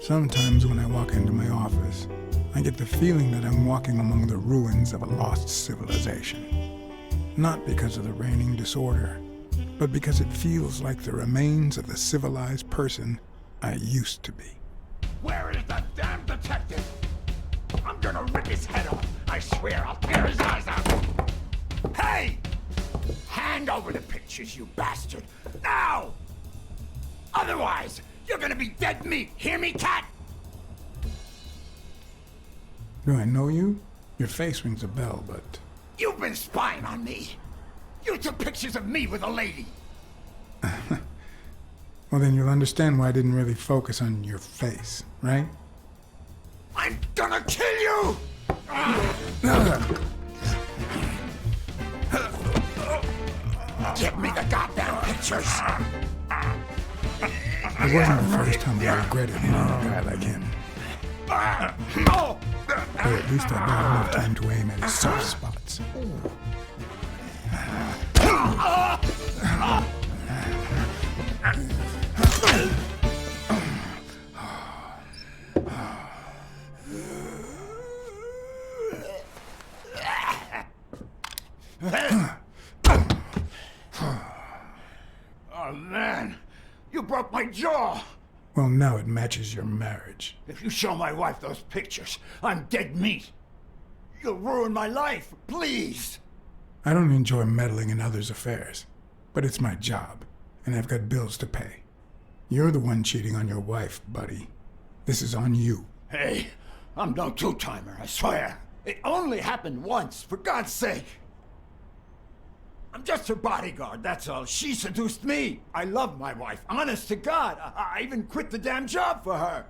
Sometimes when I walk into my office, I get the feeling that I'm walking among the ruins of a lost civilization. Not because of the reigning disorder, but because it feels like the remains of the civilized person I used to be. Where is the damn detective? I'm gonna rip his head off. I swear I'll tear his eyes out. Hey! Hand over the pictures, you bastard. Now! Otherwise, you're gonna be dead meat. Hear me, cat? Do I know you? Your face rings a bell, but... You've been spying on me. You took pictures of me with a lady. Well, then you'll understand why I didn't really focus on your face, right? I'm gonna kill you! Give me the goddamn pictures! It wasn't the first time I regretted hitting a guy like him. But at least I got enough time to aim at his soft spots. Oh, man. You broke my jaw. Well, now it matches your marriage. If you show my wife those pictures, I'm dead meat. You'll ruin my life. Please. I don't enjoy meddling in others' affairs, but it's my job, and I've got bills to pay. You're the one cheating on your wife, buddy. This is on you. Hey, I'm no two-timer, I swear. It only happened once, for God's sake. I'm just her bodyguard, that's all. She seduced me. I love my wife, honest to God. I even quit the damn job for her.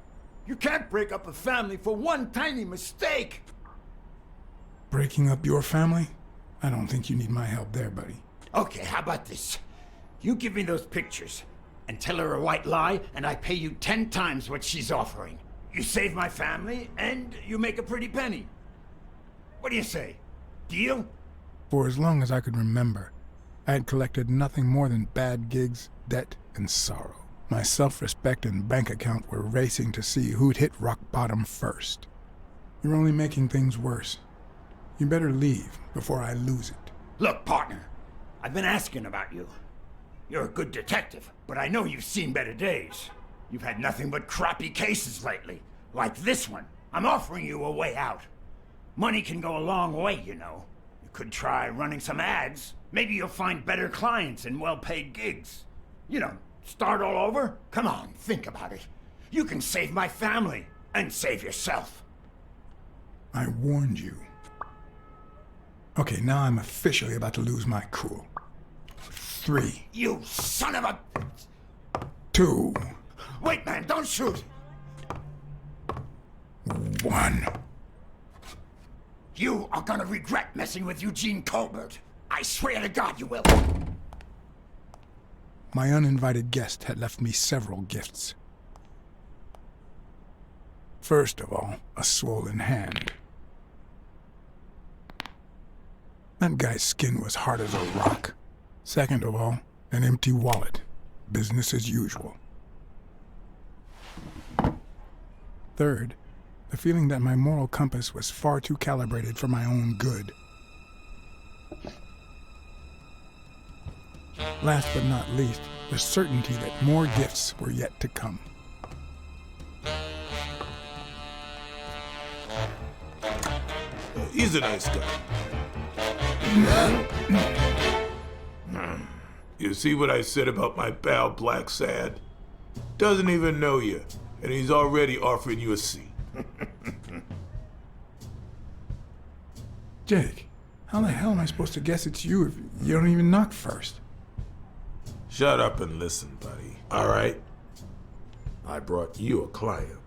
You can't break up a family for one tiny mistake. Breaking up your family? I don't think you need my help there, buddy. Okay, how about this? You give me those pictures and tell her a white lie, and I pay you 10 times what she's offering. You save my family, and you make a pretty penny. What do you say? Deal? For as long as I could remember, I had collected nothing more than bad gigs, debt, and sorrow. My self-respect and bank account were racing to see who'd hit rock bottom first. You're only making things worse. You better leave before I lose it. Look, partner, I've been asking about you. You're a good detective, but I know you've seen better days. You've had nothing but crappy cases lately, like this one. I'm offering you a way out. Money can go a long way, you know. You could try running some ads. Maybe you'll find better clients and well-paid gigs. You know, start all over? Come on, think about it. You can save my family and save yourself. I warned you. Okay, now I'm officially about to lose my cool. 3. You son of a... 2. Wait, man, don't shoot! 1. You are gonna regret messing with Eugene Colbert. I swear to God you will. My uninvited guest had left me several gifts. First of all, a swollen hand. That guy's skin was hard as a rock. Second of all, an empty wallet. Business as usual. Third, the feeling that my moral compass was far too calibrated for my own good. Last but not least, the certainty that more gifts were yet to come. He's a nice guy. You see what I said about my pal Blacksad? Doesn't even know you, and he's already offering you a seat. Jake, how the hell am I supposed to guess it's you if you don't even knock first? Shut up and listen, buddy. All right? I brought you a client.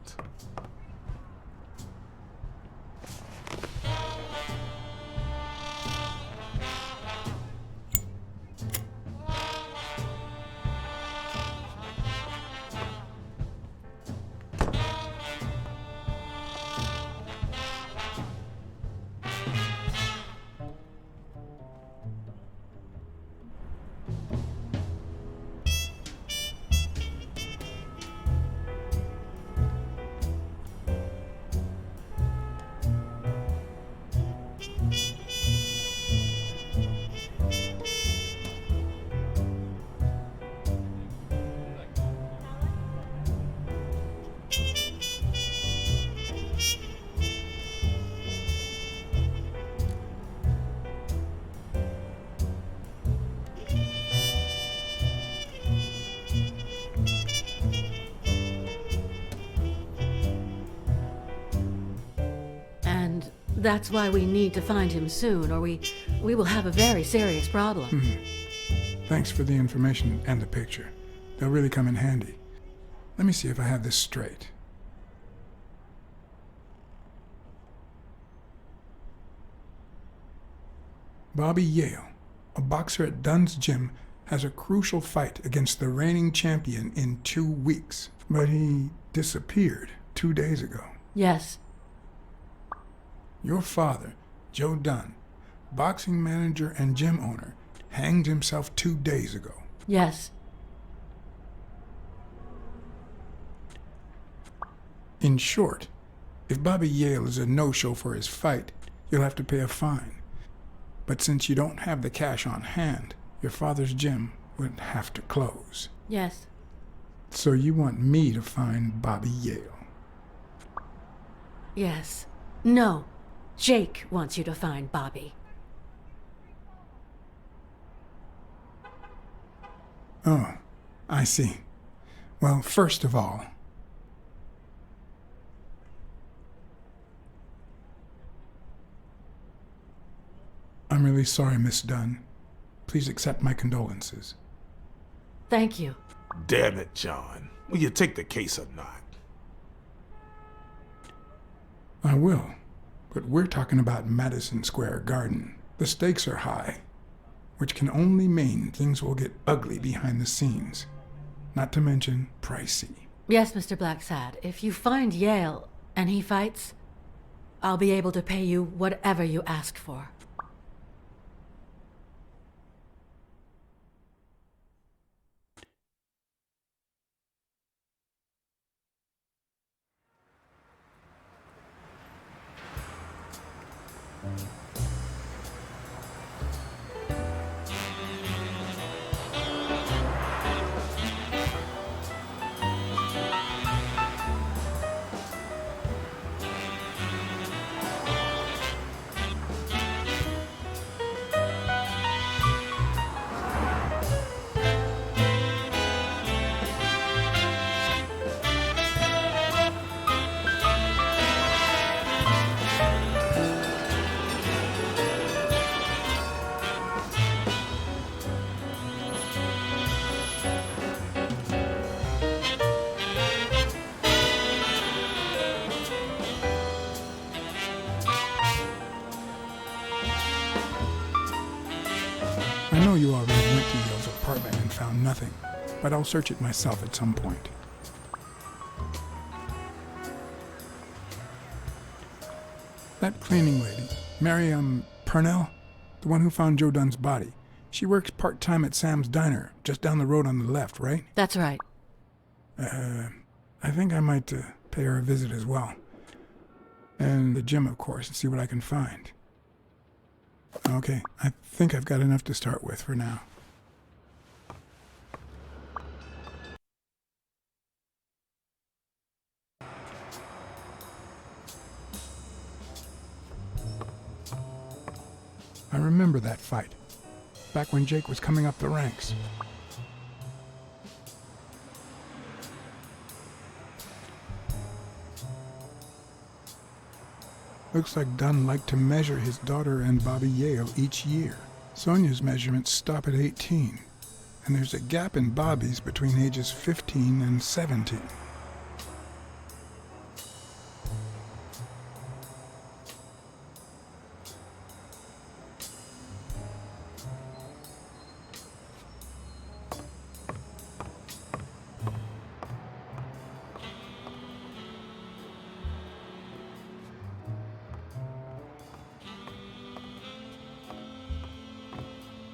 That's why we need to find him soon, or we will have a very serious problem. Thanks for the information and the picture. They'll really come in handy. Let me see if I have this straight. Bobby Yale, a boxer at Dunn's gym, has a crucial fight against the reigning champion in 2 weeks. But he disappeared 2 days ago. Yes. Your father, Joe Dunn, boxing manager and gym owner, hanged himself 2 days ago. Yes. In short, if Bobby Yale is a no-show for his fight, you'll have to pay a fine. But since you don't have the cash on hand, your father's gym would have to close. Yes. So you want me to find Bobby Yale? Yes. No. Jake wants you to find Bobby. Oh, I see. Well, first of all, I'm really sorry, Miss Dunn. Please accept my condolences. Thank you. Damn it, John. Will you take the case or not? I will, but we're talking about Madison Square Garden. The stakes are high, which can only mean things will get ugly behind the scenes, not to mention pricey. Yes, Mr. Blacksad. If you find Yale and he fights, I'll be able to pay you whatever you ask for. I know you already went to Yale's apartment and found nothing, but I'll search it myself at some point. That cleaning lady, Mary, Purnell, the one who found Joe Dunn's body, she works part-time at Sam's Diner, just down the road on the left, right? That's right. I think I might pay her a visit as well. And the gym, of course, and see what I can find. Okay, I think I've got enough to start with for now. I remember that fight, back when Jake was coming up the ranks. Looks like Dunn liked to measure his daughter and Bobby Yale each year. Sonia's measurements stop at 18, and there's a gap in Bobby's between ages 15 and 17.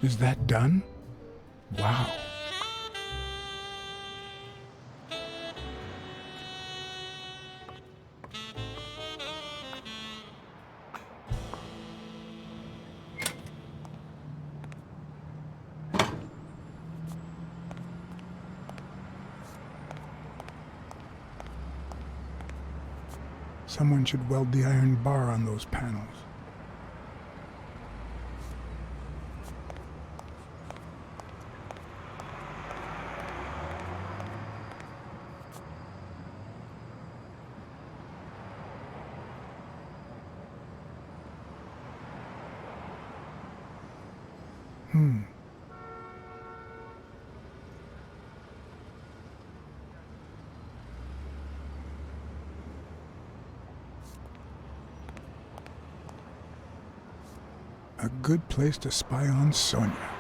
Is that done? Wow. Someone should weld the iron bar on those panels. A good place to spy on Sonia.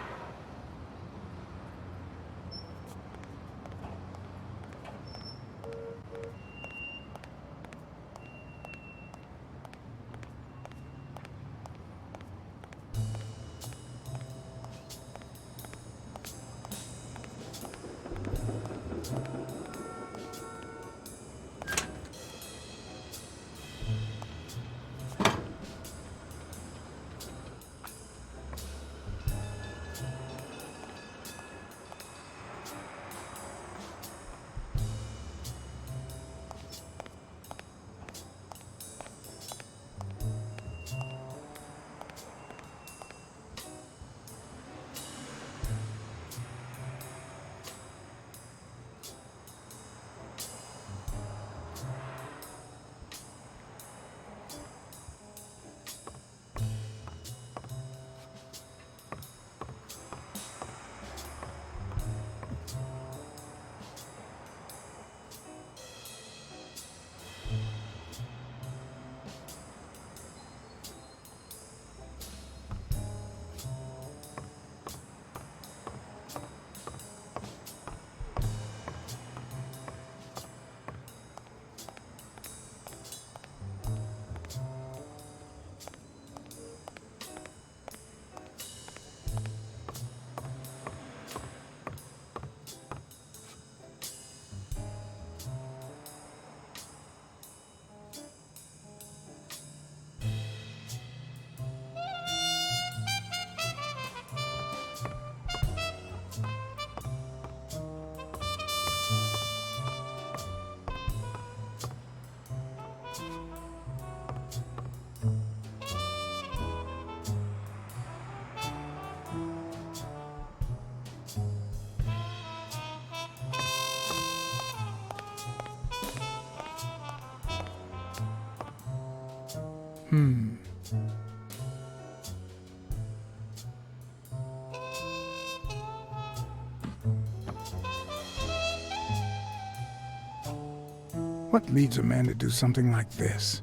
What leads a man to do something like this?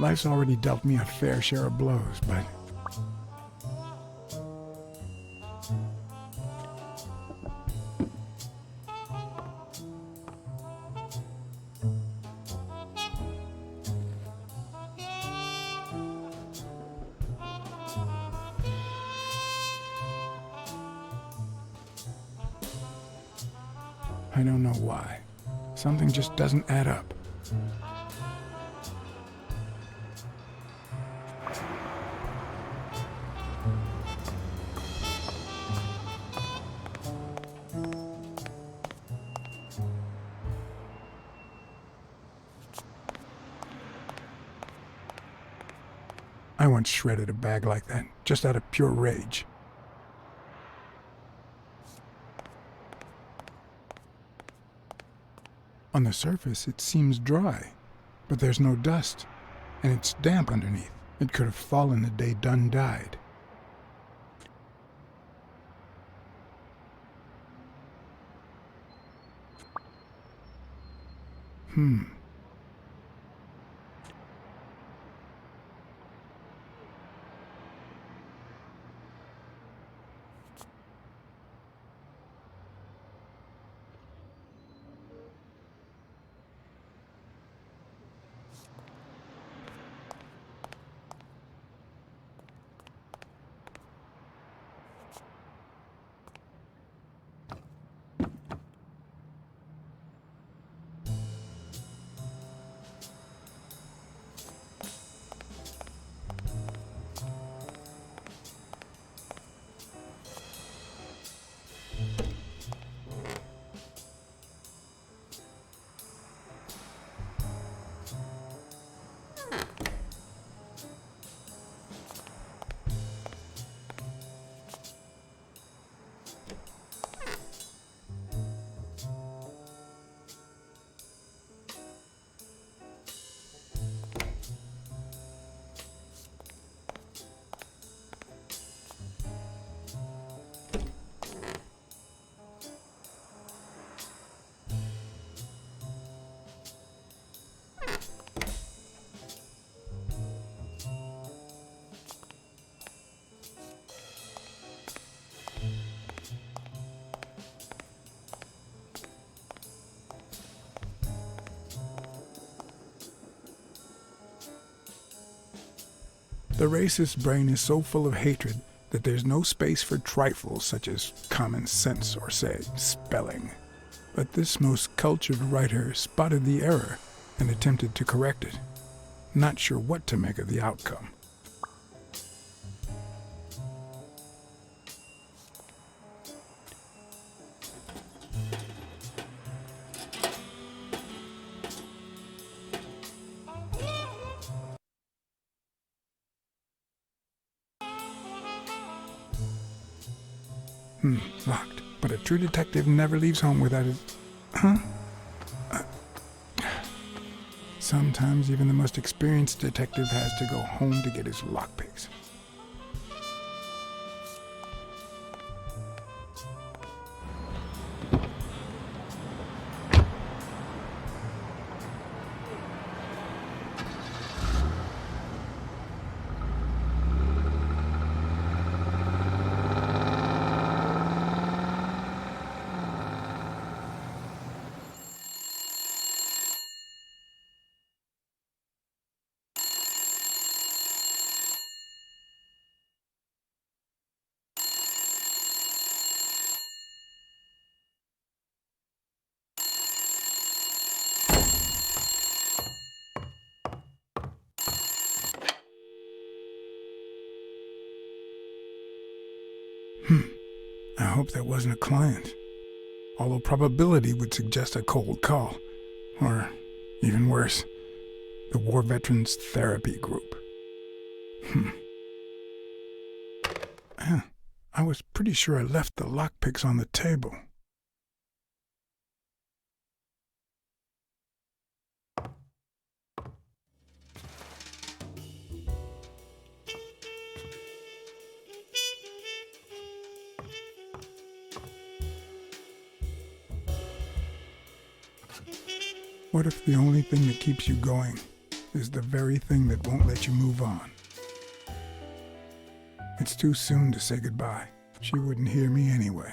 Life's already dealt me a fair share of blows, but... I don't know why. Something just doesn't add up. I once shredded a bag like that, just out of pure rage. On the surface, it seems dry, but there's no dust, and it's damp underneath. It could have fallen the day Dunn died. The racist brain is so full of hatred that there's no space for trifles such as common sense or, say, spelling. But this most cultured writer spotted the error and attempted to correct it, not sure what to make of the outcome. Locked. But a true detective never leaves home without his... Huh? Sometimes even the most experienced detective has to go home to get his lockpicks. I hope that wasn't a client. Although probability would suggest a cold call. Or, even worse, the War Veterans Therapy Group. I was pretty sure I left the lockpicks on the table. What if the only thing that keeps you going is the very thing that won't let you move on? It's too soon to say goodbye. She wouldn't hear me anyway.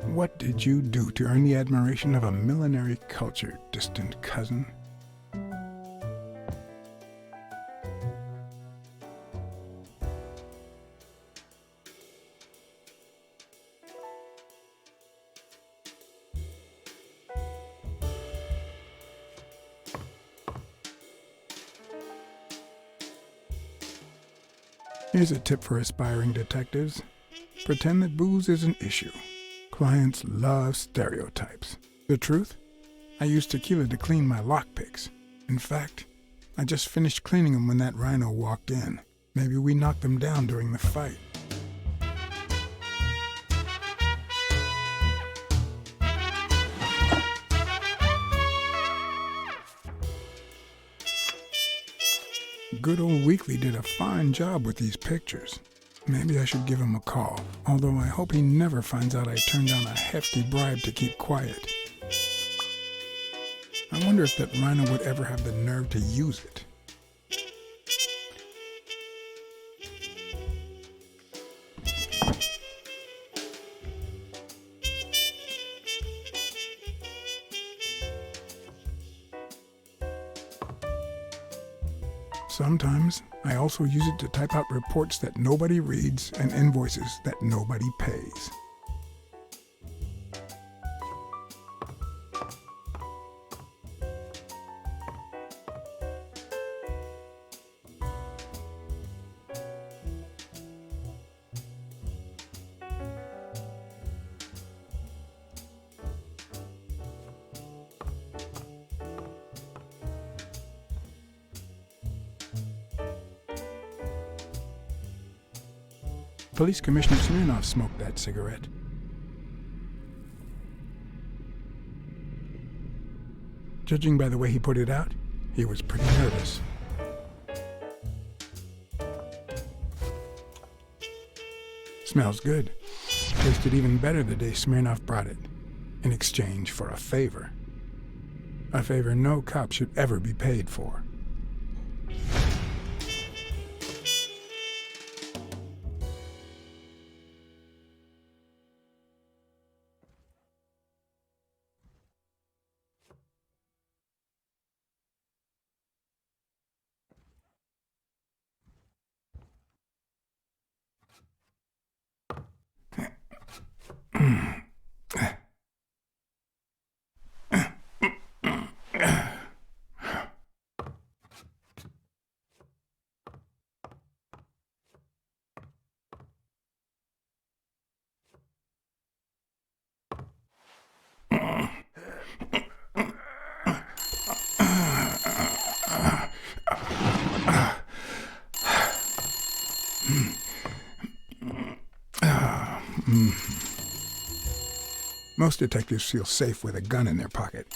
What did you do to earn the admiration of a millinery culture, distant cousin? Here's a tip for aspiring detectives. Pretend that booze is an issue. Clients love stereotypes. The truth? I used tequila to clean my lockpicks. In fact, I just finished cleaning them when that rhino walked in. Maybe we knocked them down during the fight. Good old Weekly did a fine job with these pictures. Maybe I should give him a call, although I hope he never finds out I turned down a hefty bribe to keep quiet. I wonder if that rhino would ever have the nerve to use it. Sometimes, I also use it to type out reports that nobody reads and invoices that nobody pays. Police Commissioner Smirnoff smoked that cigarette. Judging by the way he put it out, he was pretty nervous. Smells good. Tasted even better the day Smirnoff brought it, in exchange for a favor. A favor no cop should ever be paid for. Most detectives feel safe with a gun in their pocket.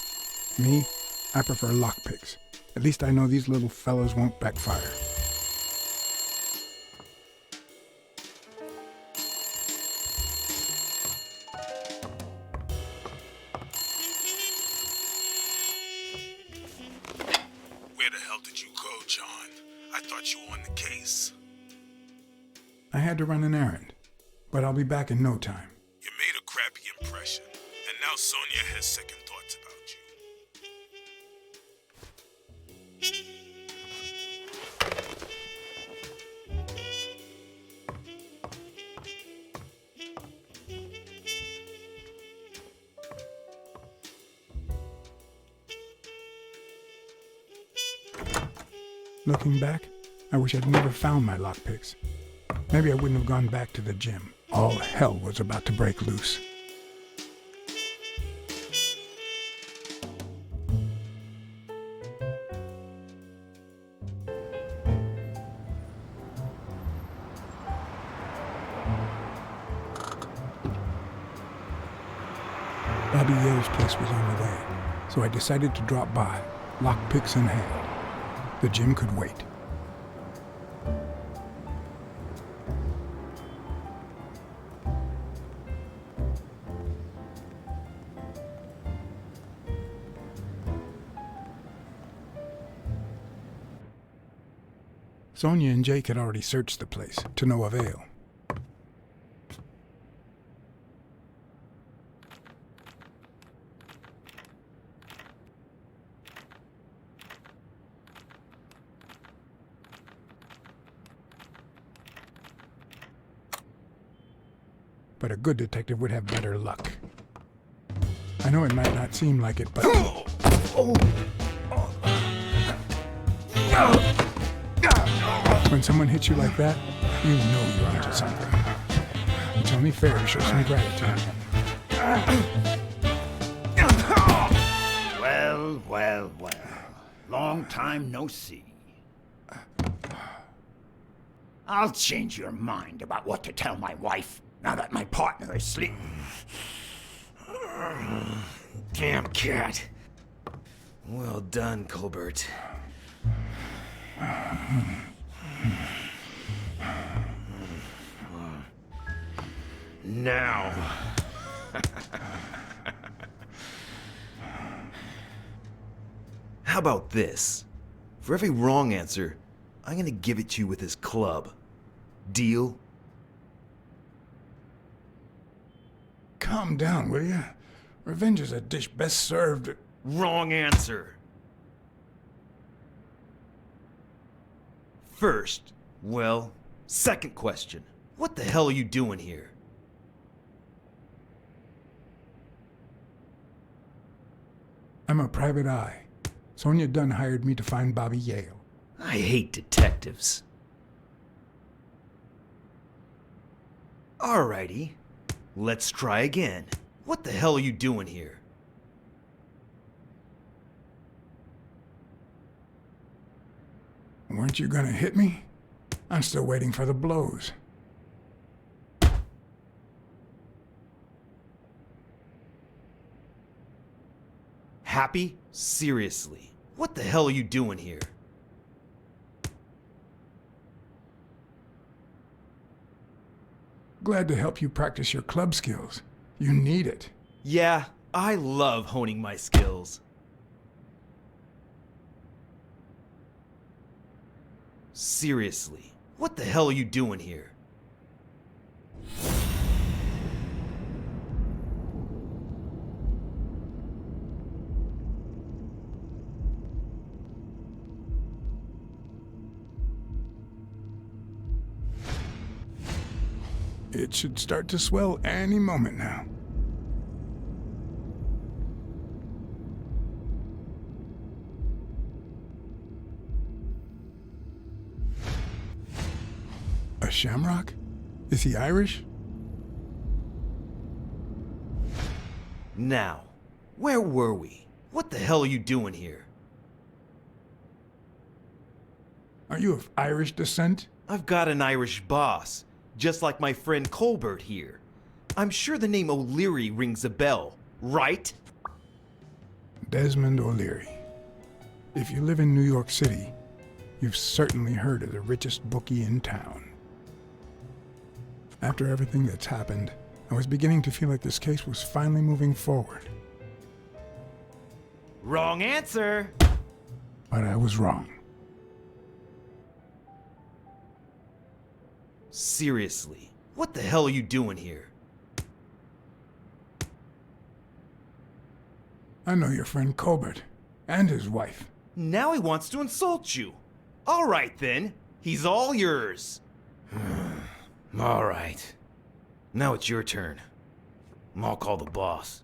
Me, I prefer lockpicks. At least I know these little fellows won't backfire. Where the hell did you go, John? I thought you were on the case. I had to run an errand, but I'll be back in no time. You made a crappy impression, and now Sonia has second thoughts about you. Looking back, I wish I'd never found my lockpicks. Maybe I wouldn't have gone back to the gym. All hell was about to break loose. Bobby Yale's place was on the way, so I decided to drop by, lockpicks in hand. The gym could wait. Sonia and Jake had already searched the place, to no avail. But a good detective would have better luck. I know it might not seem like it, but... When someone hits you like that, you know you're onto something. It's only fair to show some gratitude. Well, well, well. Long time no see. I'll change your mind about what to tell my wife now that my partner is sleeping. Damn cat. Well done, Colbert. Now. How about this? For every wrong answer, I'm gonna give it to you with this club. Deal? Calm down, will you? Revenge is a dish best served... Wrong answer. First, well, second question. What the hell are you doing here? I'm a private eye. Sonia Dunn hired me to find Bobby Yale. I hate detectives. Alrighty, let's try again. What the hell are you doing here? Weren't you gonna hit me? I'm still waiting for the blows. Happy? Seriously. What the hell are you doing here? Glad to help you practice your club skills. You need it. Yeah, I love honing my skills. Seriously, what the hell are you doing here? It should start to swell any moment now. A shamrock? Is he Irish? Now, where were we? What the hell are you doing here? Are you of Irish descent? I've got an Irish boss, just like my friend Colbert here. I'm sure the name O'Leary rings a bell, right? Desmond O'Leary. If you live in New York City, you've certainly heard of the richest bookie in town. After everything that's happened, I was beginning to feel like this case was finally moving forward. Wrong answer! But I was wrong. Seriously, what the hell are you doing here? I know your friend Colbert and his wife. Now he wants to insult you. All right then, he's all yours. All right. Now it's your turn. I'll call the boss.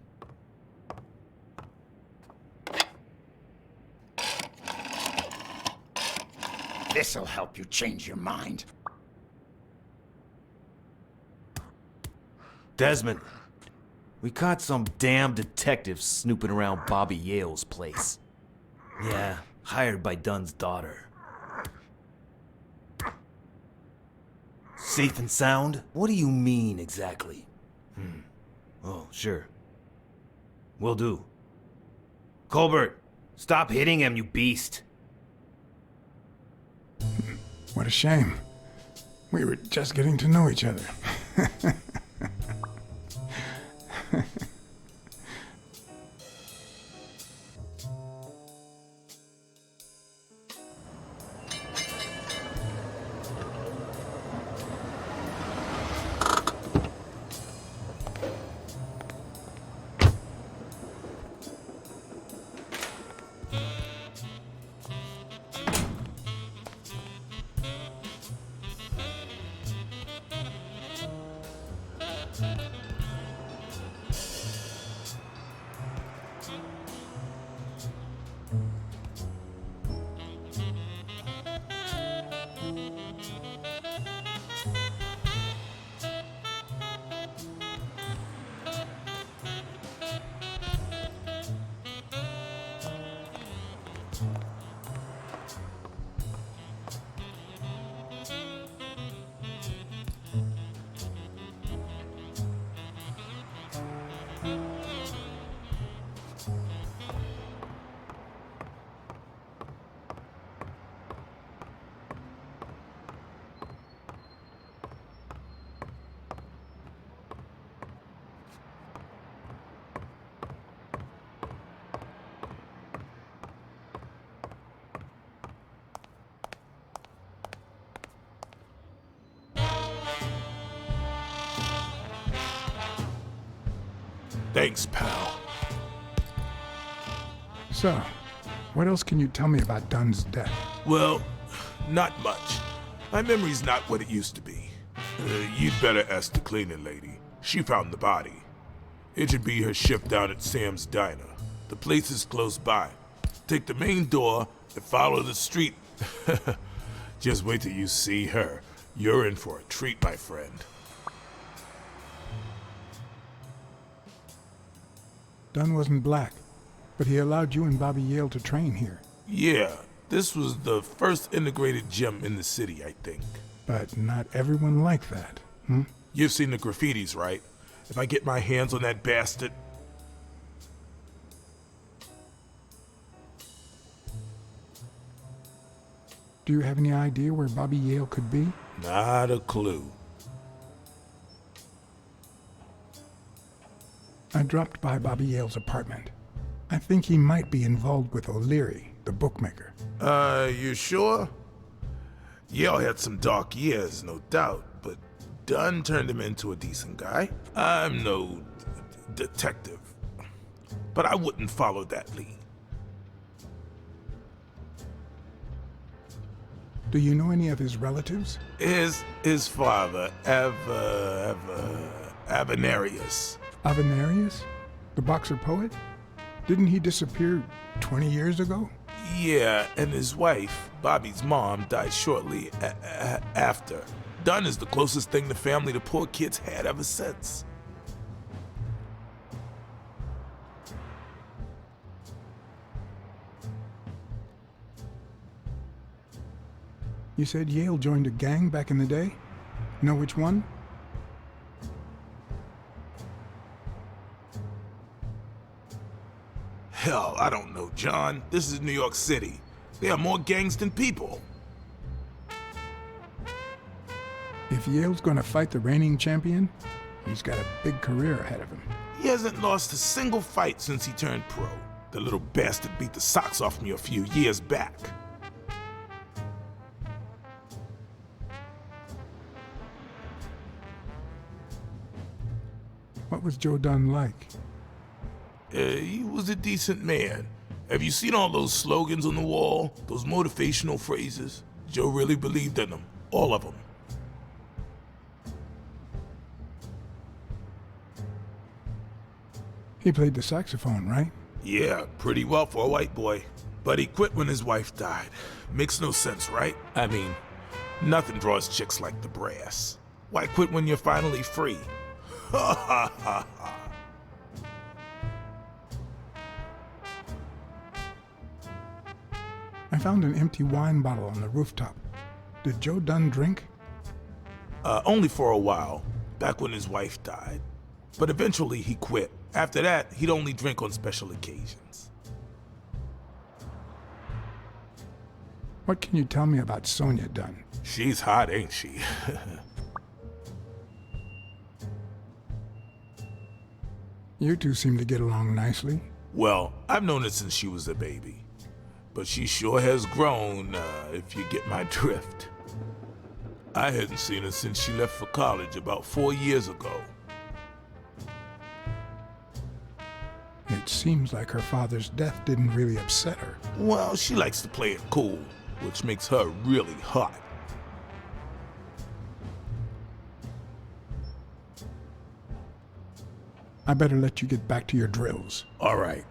This'll help you change your mind. Desmond, we caught some damn detective snooping around Bobby Yale's place. Yeah, hired by Dunn's daughter. Safe and sound? What do you mean exactly? Oh, sure. Will do. Colbert, stop hitting him, you beast. What a shame. We were just getting to know each other. Thanks, pal. So, what else can you tell me about Dunn's death? Well, not much. My memory's not what it used to be. You'd better ask the cleaning lady. She found the body. It should be her shift down at Sam's Diner. The place is close by. Take the main door and follow the street. Just wait till you see her. You're in for a treat, my friend. Dunn wasn't black, but he allowed you and Bobby Yale to train here. Yeah, this was the first integrated gym in the city, I think. But not everyone liked that, hmm? You've seen the graffitis, right? If I get my hands on that bastard... Do you have any idea where Bobby Yale could be? Not a clue. I dropped by Bobby Yale's apartment. I think he might be involved with O'Leary, the bookmaker. You sure? Yale had some dark years, no doubt, but Dunn turned him into a decent guy. I'm no detective, but I wouldn't follow that lead. Do you know any of his relatives? His father, Avenarius. Avenarius? The boxer poet? Didn't he disappear 20 years ago? Yeah, and his wife, Bobby's mom, died shortly after. Dunn is the closest thing the family the poor kids had ever since. You said Yale joined a gang back in the day? Know which one? Hell, I don't know, John. This is New York City. There are more gangs than people. If Yale's gonna fight the reigning champion, he's got a big career ahead of him. He hasn't lost a single fight since he turned pro. The little bastard beat the socks off me a few years back. What was Joe Dunn like? He was a decent man. Have you seen all those slogans on the wall? Those motivational phrases? Joe really believed in them. All of them. He played the saxophone, right? Yeah, pretty well for a white boy. But he quit when his wife died. Makes no sense, right? I mean, nothing draws chicks like the brass. Why quit when you're finally free? Ha ha ha ha. I found an empty wine bottle on the rooftop. Did Joe Dunn drink? Only for a while, back when his wife died. But eventually he quit. After that, he'd only drink on special occasions. What can you tell me about Sonia Dunn? She's hot, ain't she? You two seem to get along nicely. Well, I've known her since she was a baby. But she sure has grown, if you get my drift. I hadn't seen her since she left for college about 4 years ago. It seems like her father's death didn't really upset her. Well, she likes to play it cool, which makes her really hot. I better let you get back to your drills. All right.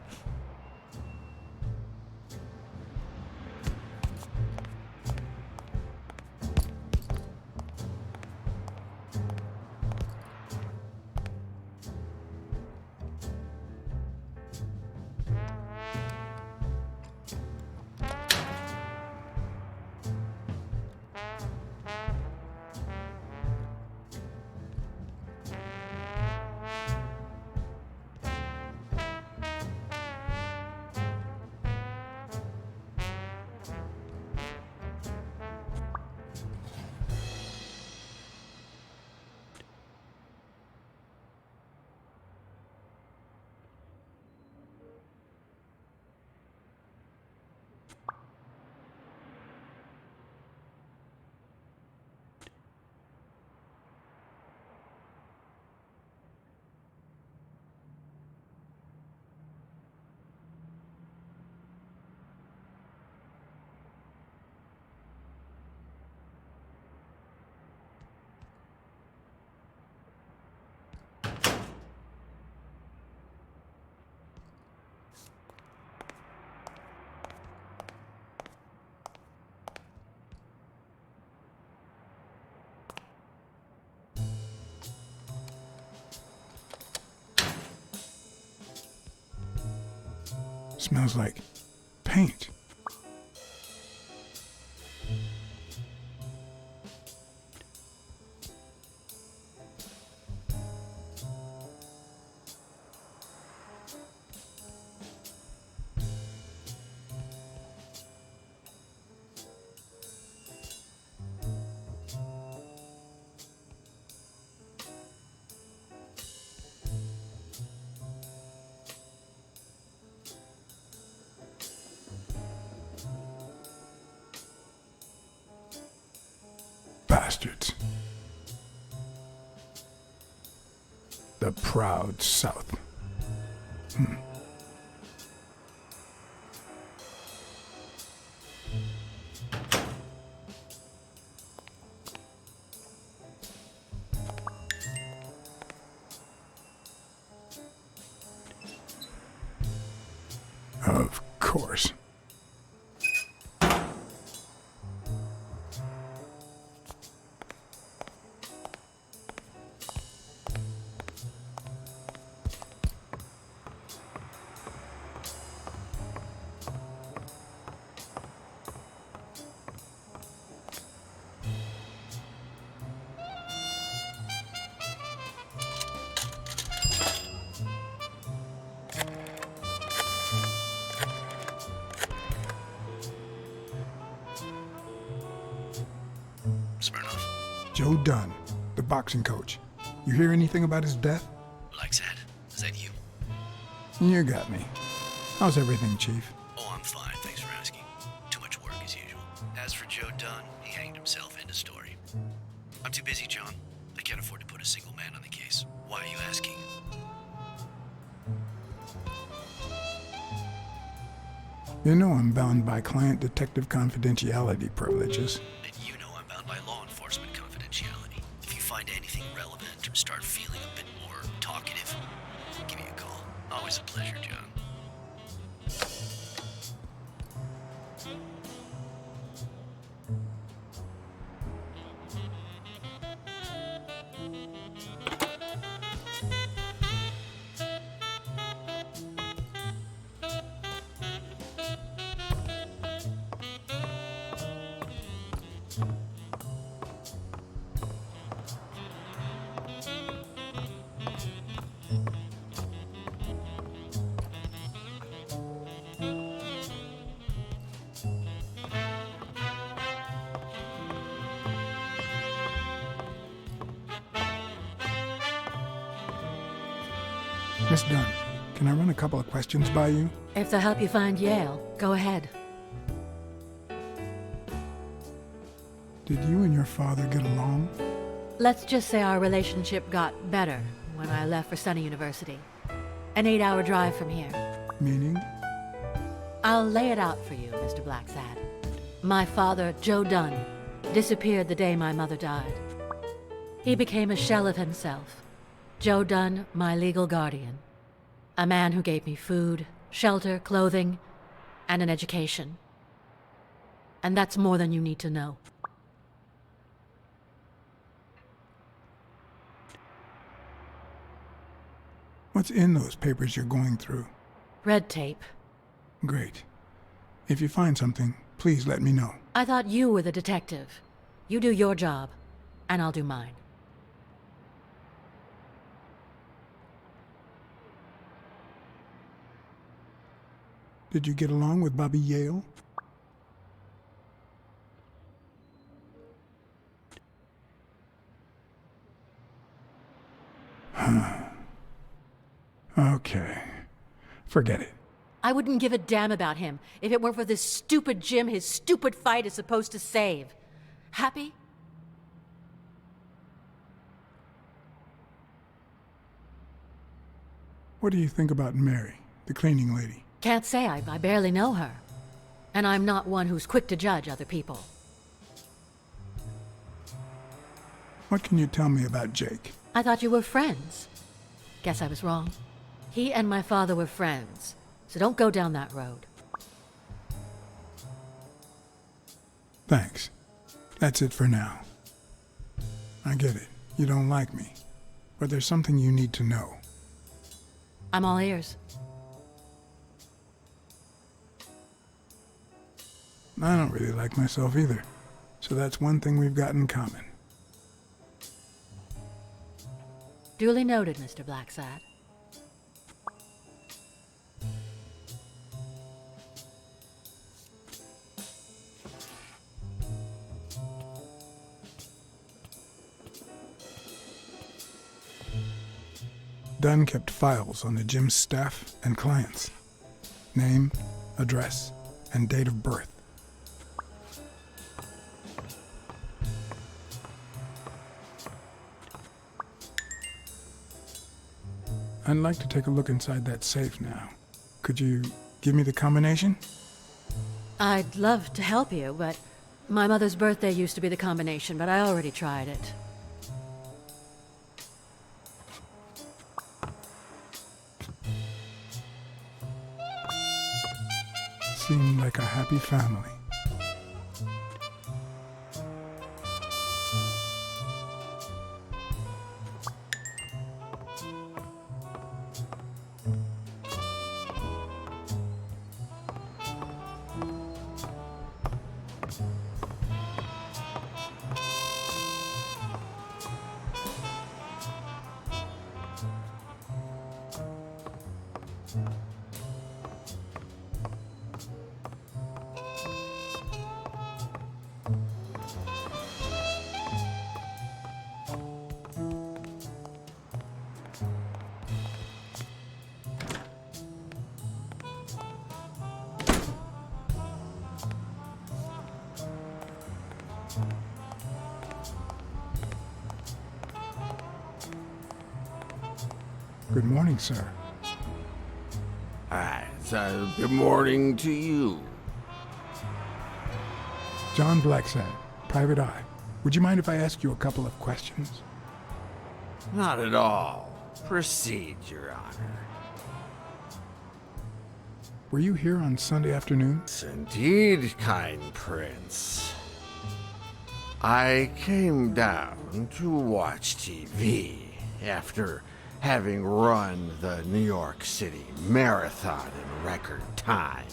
Smells like paint. Bastards. The proud South. Of course. Joe Dunn, the boxing coach. You hear anything about his death? Blacksad, is that you? You got me. How's everything, Chief? Oh, I'm fine, thanks for asking. Too much work as usual. As for Joe Dunn, he hanged himself, end of story. I'm too busy, John. I can't afford to put a single man on the case. Why are you asking? You know I'm bound by client detective confidentiality privileges. And you know I'm bound by law enforcement confidentiality. If you find anything relevant or start feeling a bit more talkative, give me a call. Always a pleasure, John. Miss Dunn, can I run a couple of questions by you? If they'll help you find Yale, go ahead. Did you and your father get along? Let's just say our relationship got better when I left for Sunny University. An 8-hour drive from here. Meaning? I'll lay it out for you, Mr. Blacksad. My father, Joe Dunn, disappeared the day my mother died. He became a shell of himself. Joe Dunn, my legal guardian. A man who gave me food, shelter, clothing, and an education. And that's more than you need to know. What's in those papers you're going through? Red tape. Great. If you find something, please let me know. I thought you were the detective. You do your job, and I'll do mine. Did you get along with Bobby Yale? Okay. Forget it. I wouldn't give a damn about him if it weren't for this stupid Jim his stupid fight is supposed to save. Happy? What do you think about Mary, the cleaning lady? Can't say. I barely know her. And I'm not one who's quick to judge other people. What can you tell me about Jake? I thought you were friends. Guess I was wrong. He and my father were friends, so don't go down that road. Thanks. That's it for now. I get it. You don't like me. But there's something you need to know. I'm all ears. I don't really like myself either. So that's one thing we've got in common. Duly noted, Mr. Blacksad. Dunn kept files on the gym's staff and clients. Name, address, and date of birth. I'd like to take a look inside that safe now. Could you give me the combination? I'd love to help you, but my mother's birthday used to be the combination, but I already tried it. Seemed like a happy family. Good morning, sir. Good morning to you. John Blacksad, Private Eye. Would you mind if I ask you a couple of questions? Not at all. Proceed, Your Honor. Were you here on Sunday afternoon? Yes, indeed, kind prince. I came down to watch TV after having run the New York City Marathon in record time.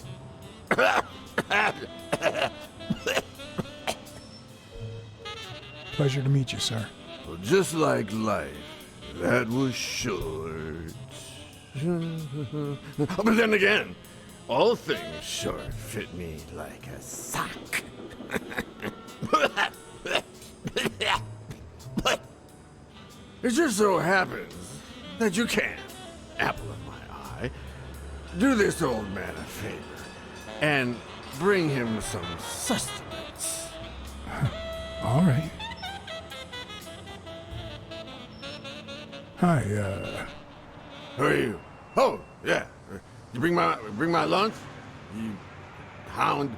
Pleasure to meet you, sir. Well, just like life, that was short. But then again, all things short fit me like a sock. It just so happens that you can, apple of my eye, do this old man a favor and bring him some sustenance. All right. Hi, Who are you? Oh, yeah. You bring my lunch? You hound?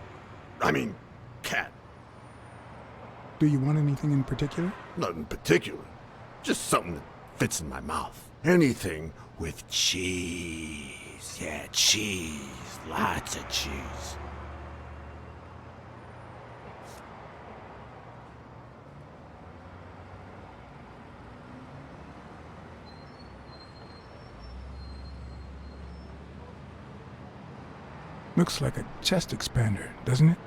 I mean, cat. do you want anything in particular? Nothing particular. Just something that fits in my mouth. Anything with cheese. Yeah, cheese. Lots of cheese. Looks like a chest expander, doesn't it?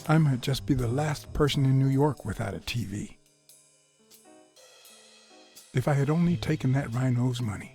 I might just be the last person in New York without a TV. If I had only taken that rhino's money.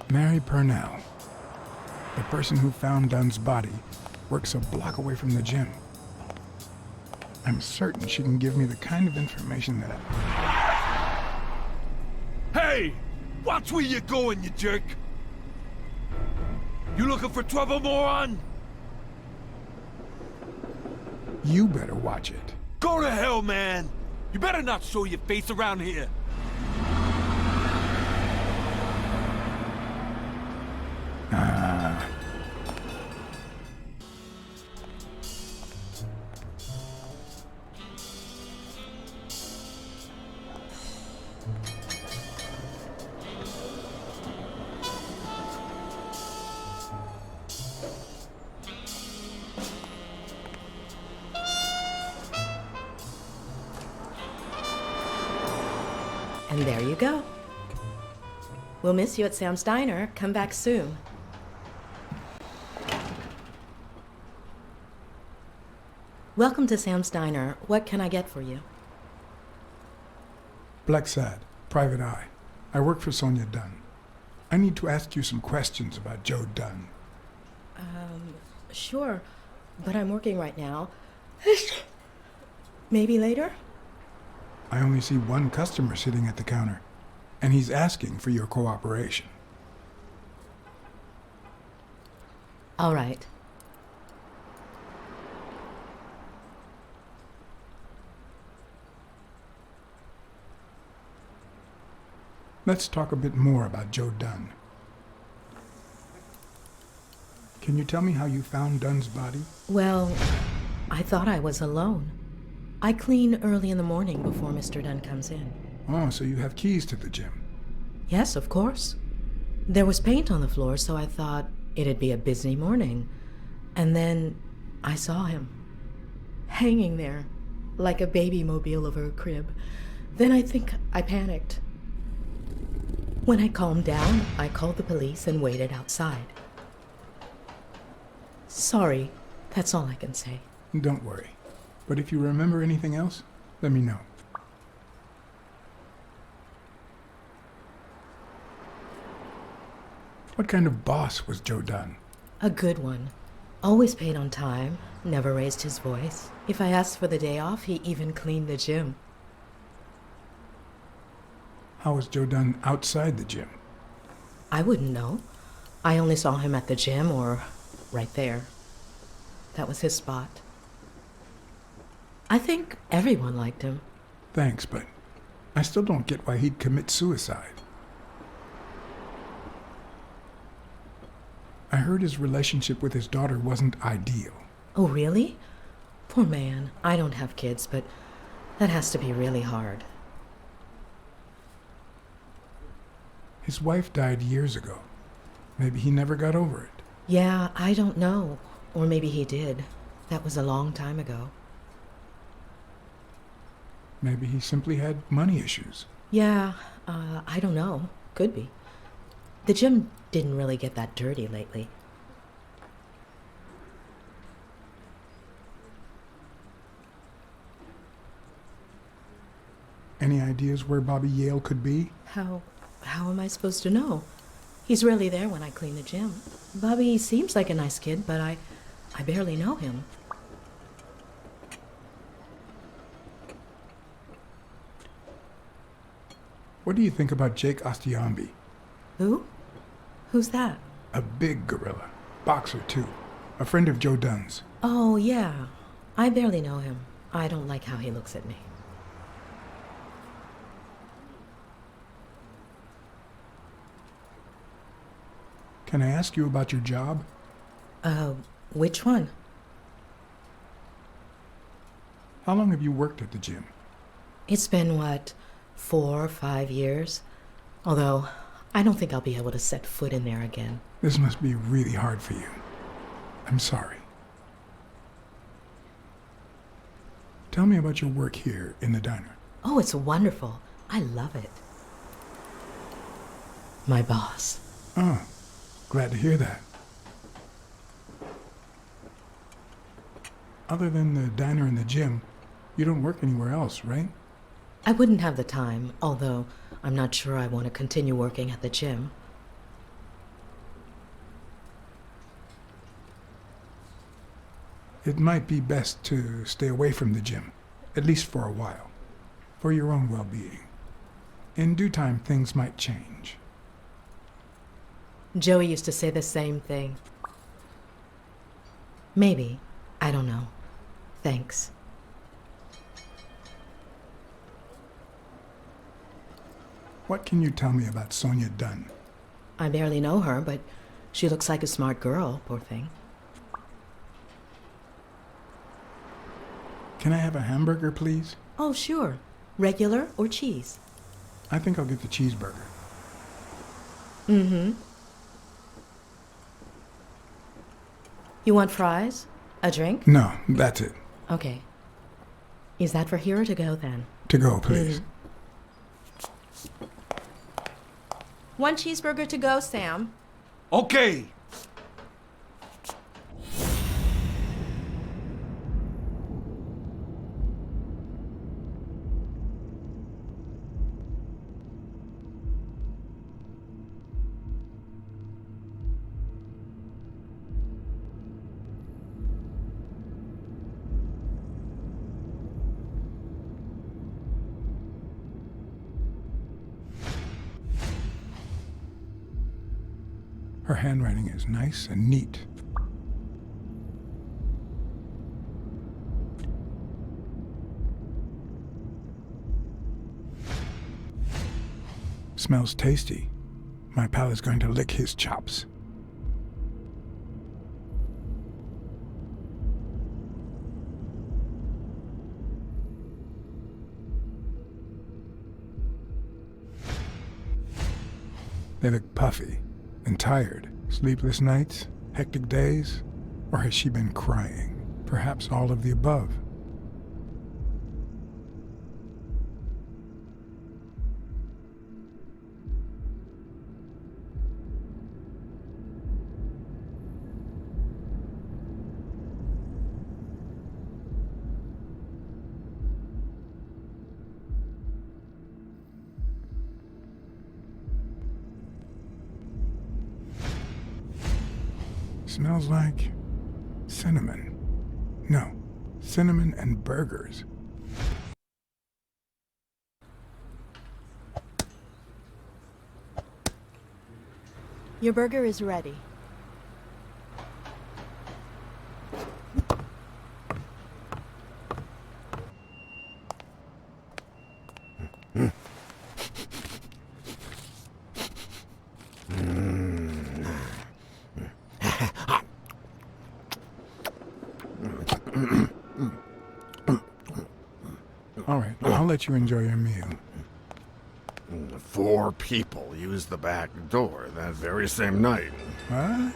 Mary Purnell, the person who found Dunn's body, works a block away from the gym. I'm certain she can give me the kind of information that Hey! Watch where you're going, you jerk! You looking for trouble, moron? You better watch it. Go to hell, man! You better not show your face around here! And there you go. We'll miss you at Sam's Diner. Come back soon. Welcome to Sam's Diner. What can I get for you? Blacksad, Private Eye. I work for Sonia Dunn. I need to ask you some questions about Joe Dunn. Sure, but I'm working right now. Maybe later? I only see one customer sitting at the counter, and he's asking for your cooperation. All right. Let's talk a bit more about Joe Dunn. Can you tell me how you found Dunn's body? Well, I thought I was alone. I clean early in the morning before Mr. Dunn comes in. Oh, so you have keys to the gym. Yes, of course. There was paint on the floor, so I thought it'd be a busy morning. And then I saw him, hanging there, like a baby mobile over a crib. Then I think I panicked. When I calmed down, I called the police and waited outside. Sorry, that's all I can say. Don't worry. But if you remember anything else, let me know. What kind of boss was Joe Dunn? A good one. Always paid on time, never raised his voice. If I asked for the day off, he even cleaned the gym. How was Joe Dunn outside the gym? I wouldn't know. I only saw him at the gym or right there. That was his spot. I think everyone liked him. Thanks, but I still don't get why he'd commit suicide. I heard his relationship with his daughter wasn't ideal. Oh, really? Poor man. I don't have kids, but that has to be really hard. His wife died years ago. Maybe he never got over it. Yeah, I don't know. Or maybe he did. That was a long time ago. Maybe he simply had money issues. Yeah, I don't know. Could be. The gym didn't really get that dirty lately. Any ideas where Bobby Yale could be? How am I supposed to know? He's rarely there when I clean the gym. Bobby seems like a nice kid, but I barely know him. What do you think about Jake Ostiambi? Who? Who's that? A big gorilla. Boxer, too. A friend of Joe Dunn's. Oh, yeah. I barely know him. I don't like how he looks at me. Can I ask you about your job? Which one? How long have you worked at the gym? It's been, 4 or 5 years? Although, I don't think I'll be able to set foot in there again. This must be really hard for you. I'm sorry. Tell me about your work here in the diner. Oh, it's wonderful. I love it. My boss. Oh, glad to hear that. Other than the diner and the gym, you don't work anywhere else, right? I wouldn't have the time, although I'm not sure I want to continue working at the gym. It might be best to stay away from the gym, at least for a while, for your own well-being. In due time, things might change. Joey used to say the same thing. Maybe. I don't know. Thanks. What can you tell me about Sonia Dunn? I barely know her, but she looks like a smart girl, poor thing. Can I have a hamburger, please? Oh, sure. Regular or cheese? I think I'll get the cheeseburger. Mm-hmm. You want fries? A drink? No, that's it. Okay. Is that for here or to go, then? To go, please. One cheeseburger to go, Sam. Okay. Her handwriting is nice and neat. Smells tasty. My pal is going to lick his chops. They look puffy and tired. Sleepless nights? Hectic days? Or has she been crying? Perhaps all of the above. Smells like cinnamon. No, cinnamon and burgers. Your burger is ready. All right, I'll let you enjoy your meal. 4 people used the back door that very same night. What?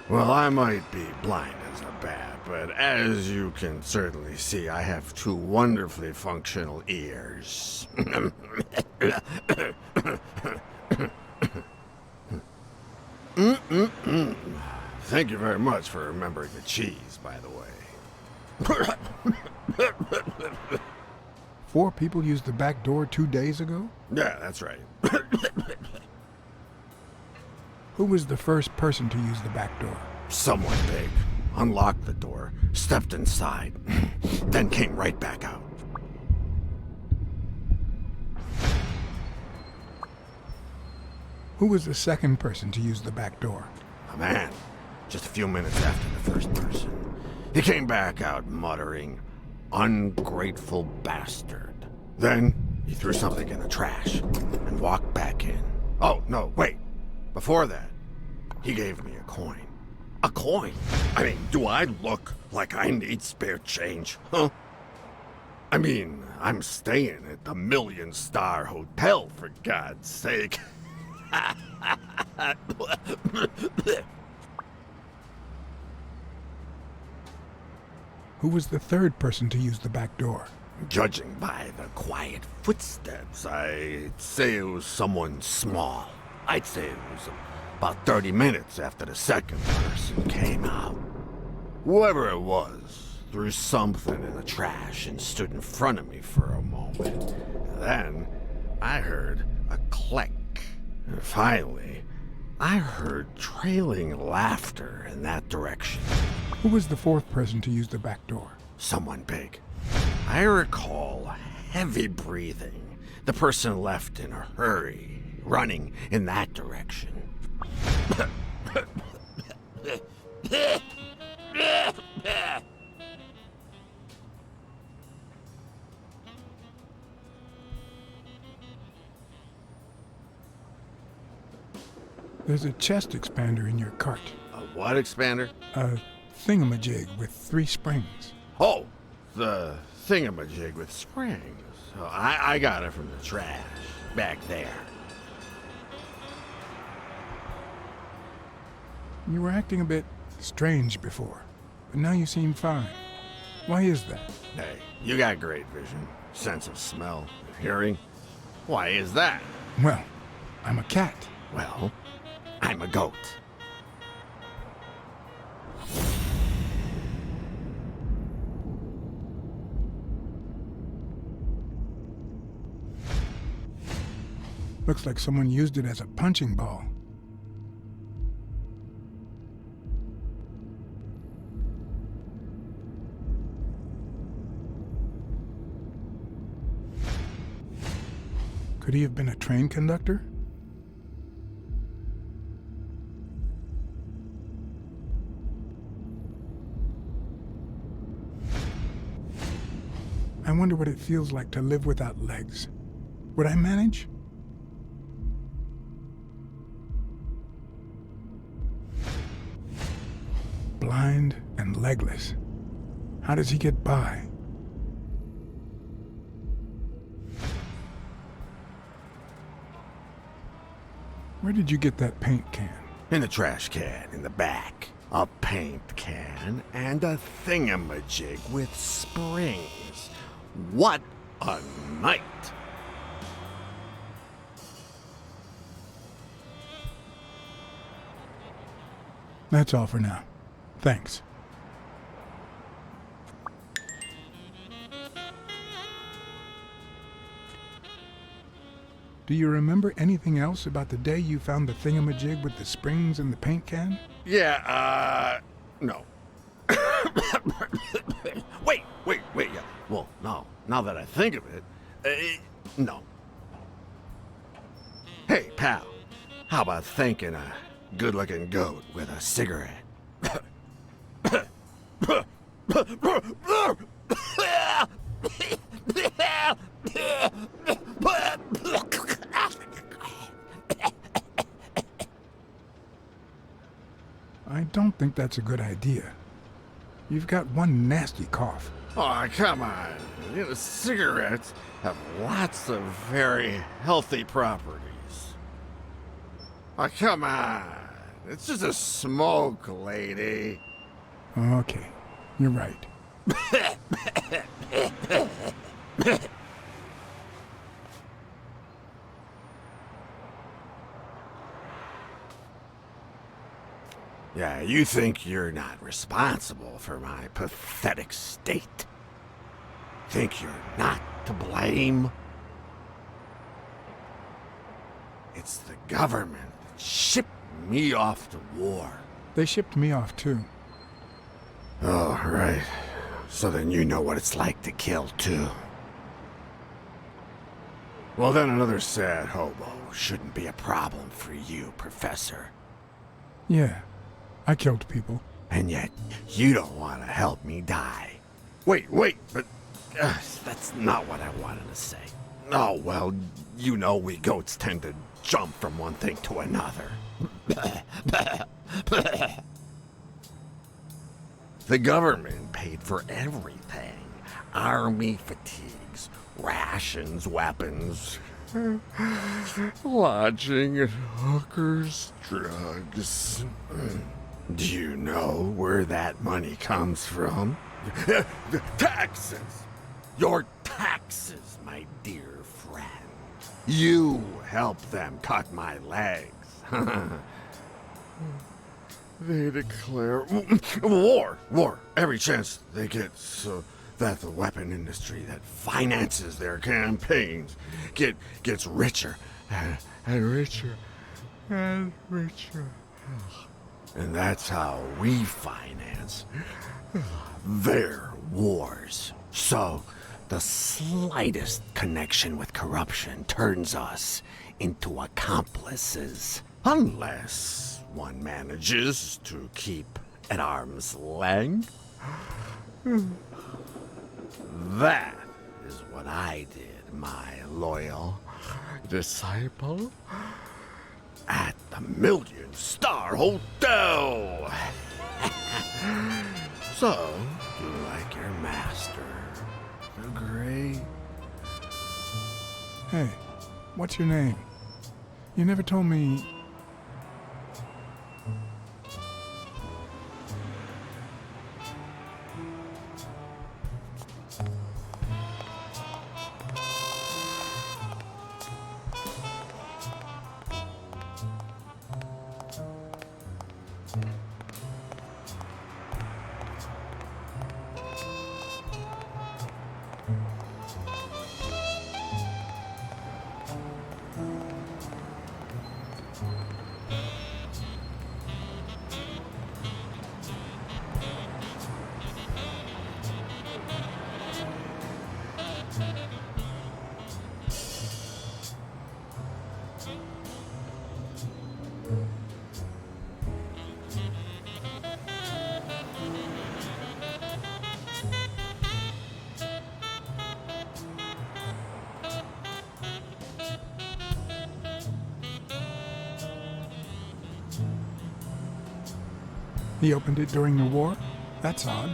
Well, I might be blind as a bat, but as you can certainly see, I have 2 wonderfully functional ears. Thank you very much for remembering the cheese, by the way. 4 people used the back door 2 days ago? Yeah, that's right. Who was the first person to use the back door? Someone big unlocked the door, stepped inside, then came right back out. Who was the second person to use the back door? A man, just a few minutes after the first person. He came back out muttering, "Ungrateful bastard." Then he threw something in the trash and walked back in. Oh, no, wait. Before that, he gave me a coin. A coin? I mean, do I look like I need spare change, huh? I mean, I'm staying at the Million-Star Hotel, for God's sake. Who was the third person to use the back door? Judging by the quiet footsteps, I'd say it was someone small. I'd say it was about 30 minutes after the second person came out. Whoever it was threw something in the trash and stood in front of me for a moment. Then I heard a click. And finally, I heard trailing laughter in that direction. Who was the fourth person to use the back door? Someone big. I recall heavy breathing. The person left in a hurry, running in that direction. There's a chest expander in your cart. A what expander? A thingamajig with 3 springs. Oh, the thingamajig with springs. Oh, I got it from the trash back there. You were acting a bit strange before, but now you seem fine. Why is that? Hey, you got great vision, sense of smell, hearing. Why is that? Well, I'm a cat. Well, I'm a goat. Looks like someone used it as a punching ball. Could he have been a train conductor? I wonder what it feels like to live without legs. Would I manage? Blind and legless. How does he get by? Where did you get that paint can? In the trash can in the back. A paint can and a thingamajig with springs. What a night! That's all for now. Thanks. Do you remember anything else about the day you found the thingamajig with the springs and the paint can? Yeah, no. Wait, yeah. Well, no. Now that I think of it, no. Hey, pal, how about thanking a good-looking goat with a cigarette? I don't think that's a good idea. You've got one nasty cough. Oh, come on. You know, cigarettes have lots of very healthy properties. Oh, come on. It's just a smoke, lady. Okay, you're right. Yeah, you think you're not responsible for my pathetic state? Think you're not to blame? It's the government that shipped me off to war. They shipped me off too. Oh, right. So then you know what it's like to kill too. Well, then another sad hobo shouldn't be a problem for you, Professor. Yeah, I killed people. And yet, you don't want to help me die. Wait, but that's not what I wanted to say. Oh, well, you know we goats tend to jump from one thing to another. The government paid for everything. Army fatigues, rations, weapons, lodging at hookers, drugs. Do you know where that money comes from? Taxes! Your taxes, my dear friend. You helped them cut my legs. They declare war every chance they get, so that the weapon industry that finances their campaigns gets richer and richer and richer. And that's how we finance their wars. So the slightest connection with corruption turns us into accomplices. Unless one manages to keep at arm's length. That is what I did, my loyal disciple, at the Million-Star Hotel. So, do you like your master, the great? Hey, what's your name? You never told me. He opened it during the war? That's odd.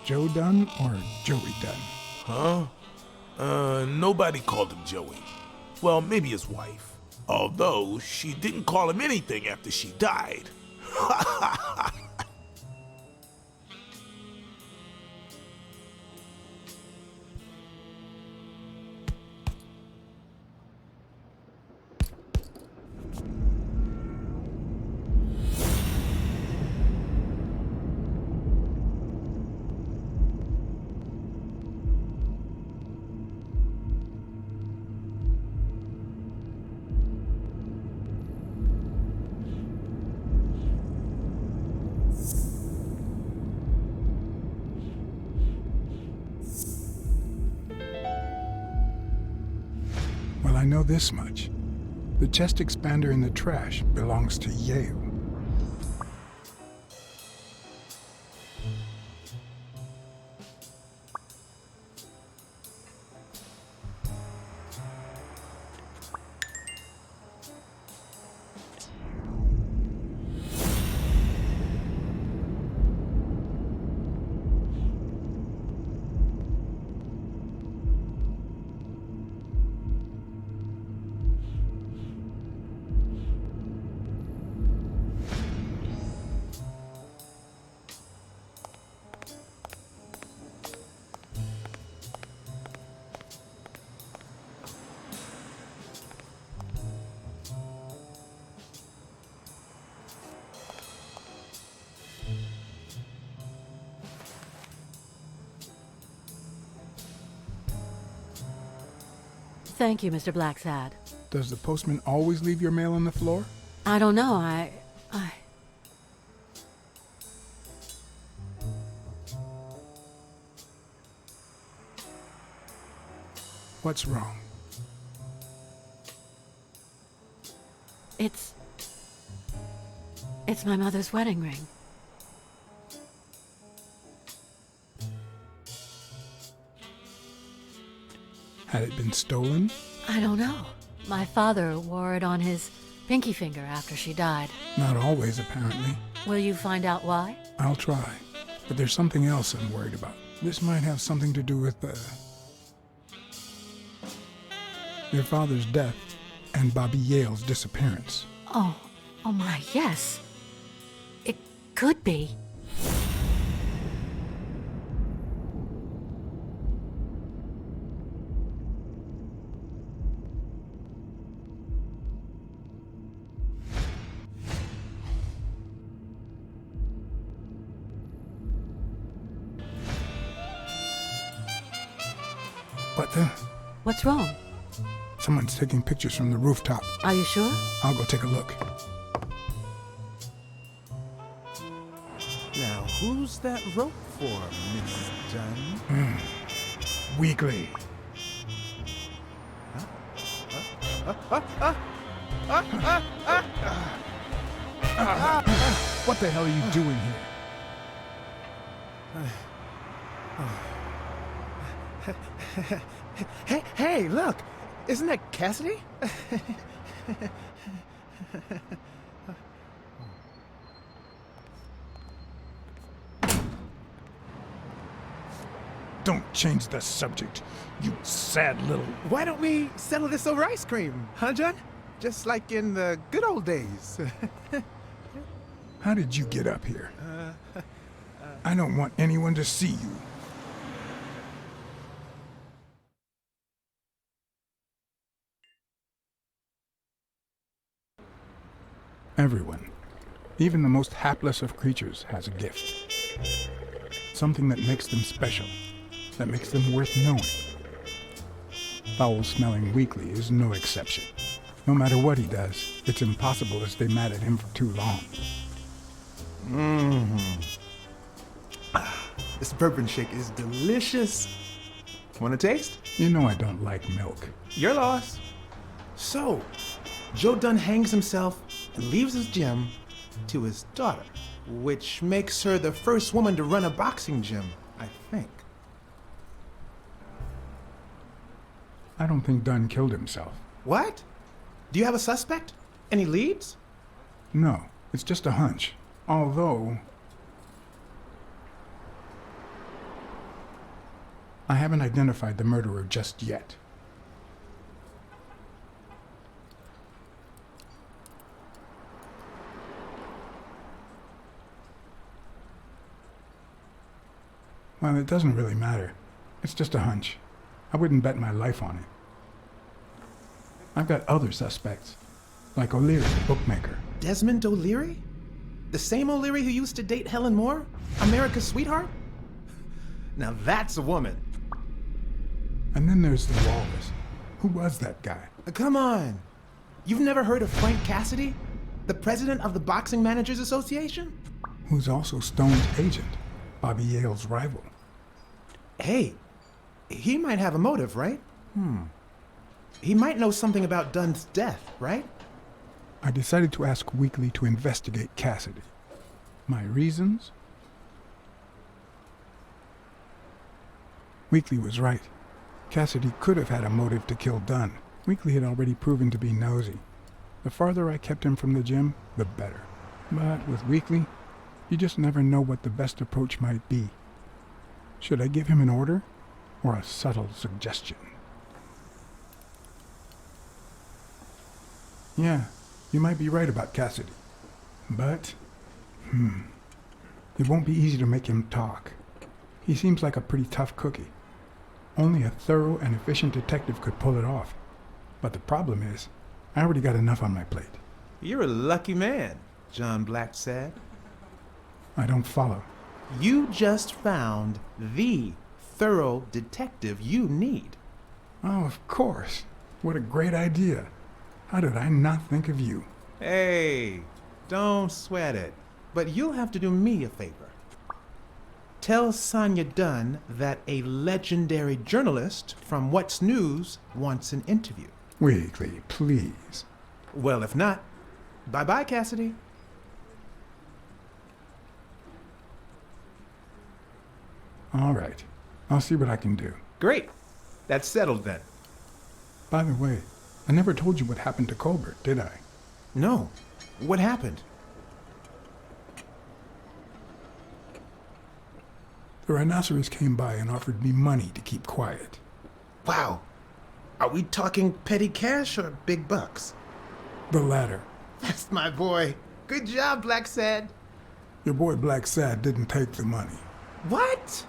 Joe Dunn or Joey Dunn? Huh? Nobody called him Joey. Well, maybe his wife. Although, she didn't call him anything after she died. Well, I know this much. The chest expander in the trash belongs to Yale. Thank you, Mr. Blacksad. Does the postman always leave your mail on the floor? I don't know, What's wrong? It's my mother's wedding ring. Had it been stolen? I don't know. My father wore it on his pinky finger after she died. Not always, apparently. Will you find out why? I'll try. But there's something else I'm worried about. This might have something to do with, your father's death and Bobby Yale's disappearance. Oh my, yes. It could be. What the? What's wrong? Someone's taking pictures from the rooftop. Are you sure? I'll go take a look. Now, who's that rope for, Miss Dunn? Weekly. What the hell are you doing here? Hey, look! Isn't that Cassidy? Don't change the subject, you sad little... Why don't we settle this over ice cream, huh, John? Just like in the good old days. How did you get up here? I don't want anyone to see you. Everyone, even the most hapless of creatures, has a gift. Something that makes them special, that makes them worth knowing. Foul-smelling Weekly is no exception. No matter what he does, it's impossible to stay mad at him for too long. This bourbon shake is delicious. Want a taste? You know I don't like milk. Your loss. So, Joe Dunn hangs himself and leaves his gym to his daughter, which makes her the first woman to run a boxing gym, I think. I don't think Dunn killed himself. What? Do you have a suspect? Any leads? No, it's just a hunch. Although... I haven't identified the murderer just yet. Well, it doesn't really matter. It's just a hunch. I wouldn't bet my life on it. I've got other suspects, like O'Leary, the bookmaker. Desmond O'Leary? The same O'Leary who used to date Helen Moore? America's sweetheart? Now that's a woman. And then there's the walrus. Who was that guy? Come on. You've never heard of Frank Cassidy? The president of the Boxing Managers Association? Who's also Stone's agent, Bobby Yale's rival. Hey, he might have a motive, right? He might know something about Dunn's death, right? I decided to ask Weekly to investigate Cassidy. My reasons? Weekly was right. Cassidy could have had a motive to kill Dunn. Weekly had already proven to be nosy. The farther I kept him from the gym, the better. But with Weekly, you just never know what the best approach might be. Should I give him an order or a subtle suggestion? Yeah, you might be right about Cassidy. But, it won't be easy to make him talk. He seems like a pretty tough cookie. Only a thorough and efficient detective could pull it off. But the problem is, I already got enough on my plate. You're a lucky man, John Blacksad. I don't follow. You just found the thorough detective you need. Oh, of course. What a great idea. How did I not think of you? Hey, don't sweat it. But you'll have to do me a favor. Tell Sonia Dunn that a legendary journalist from What's News wants an interview. Weekly, please. Well, if not, bye-bye, Cassidy. All right. I'll see what I can do. Great. That's settled then. By the way, I never told you what happened to Colbert, did I? No. What happened? The rhinoceros came by and offered me money to keep quiet. Wow. Are we talking petty cash or big bucks? The latter. That's my boy. Good job, Blacksad. Your boy Blacksad didn't take the money. What?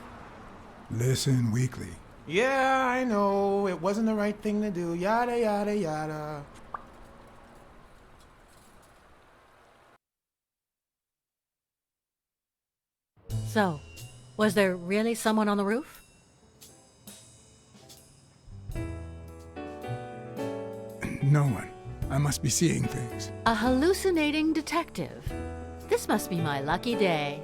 Listen, Weekly. Yeah, I know. It wasn't the right thing to do. Yada, yada, yada. So, was there really someone on the roof? No one. I must be seeing things. A hallucinating detective. This must be my lucky day.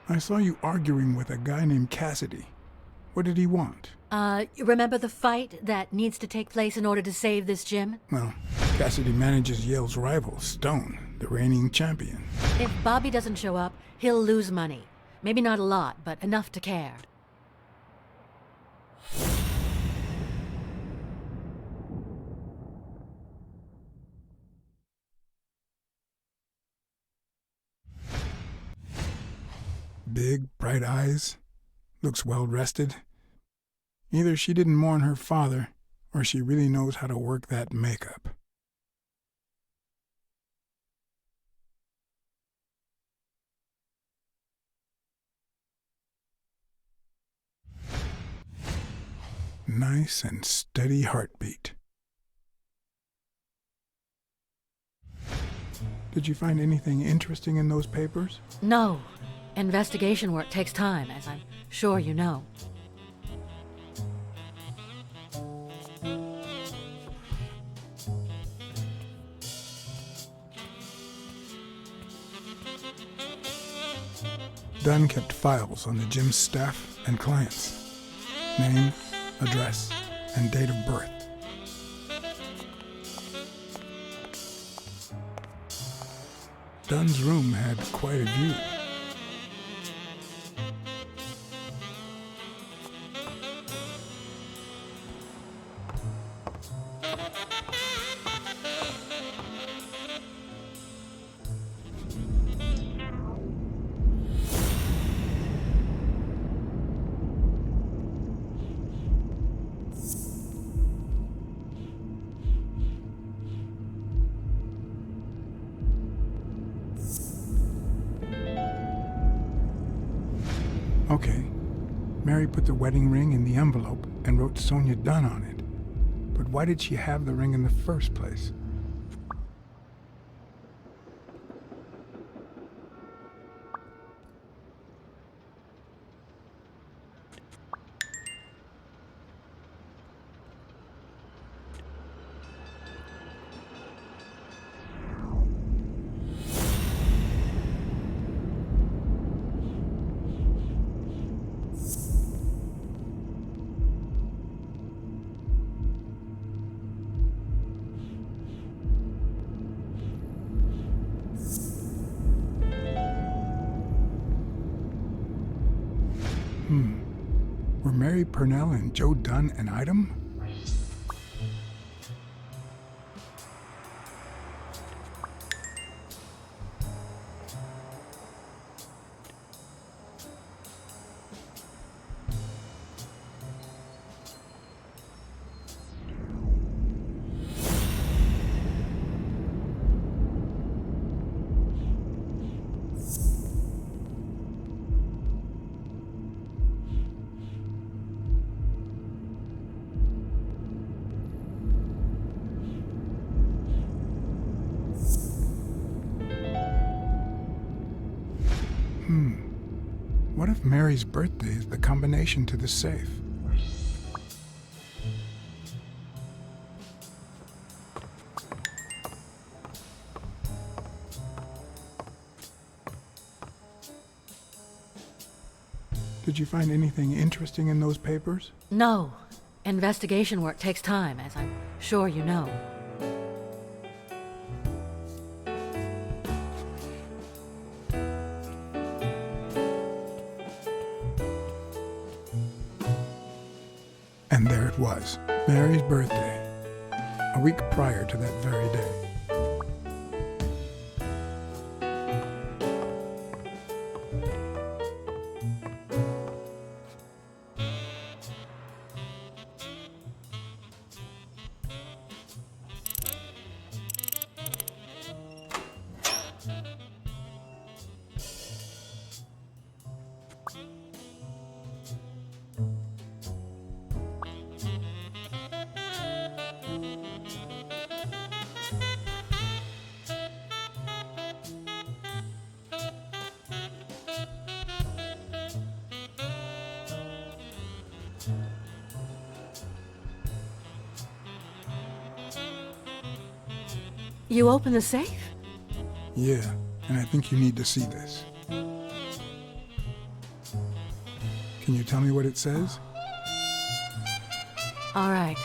I saw you arguing with a guy named Cassidy. What did he want? You remember the fight that needs to take place in order to save this gym? Well, Cassidy manages Yale's rival, Stone, the reigning champion. If Bobby doesn't show up, he'll lose money. Maybe not a lot, but enough to care. Big, bright eyes. Looks well rested. Either she didn't mourn her father, or she really knows how to work that makeup. Nice and steady heartbeat. Did you find anything interesting in those papers? No. Investigation work takes time, as I'm sure you know. Dunn kept files on the gym's staff and clients. Name, address, and date of birth. Dunn's room had quite a view. Okay. Mary put the wedding ring in the envelope and wrote Sonia Dunn on it. But why did she have the ring in the first place? Were Mary Purnell and Joe Dunn an item? What if Mary's birthday is the combination to the safe? Did you find anything interesting in those papers? No. Investigation work takes time, as I'm sure you know. And there it was, Mary's birthday, a week prior to that very day. You open the safe? Yeah, and I think you need to see this. Can you tell me what it says? All right.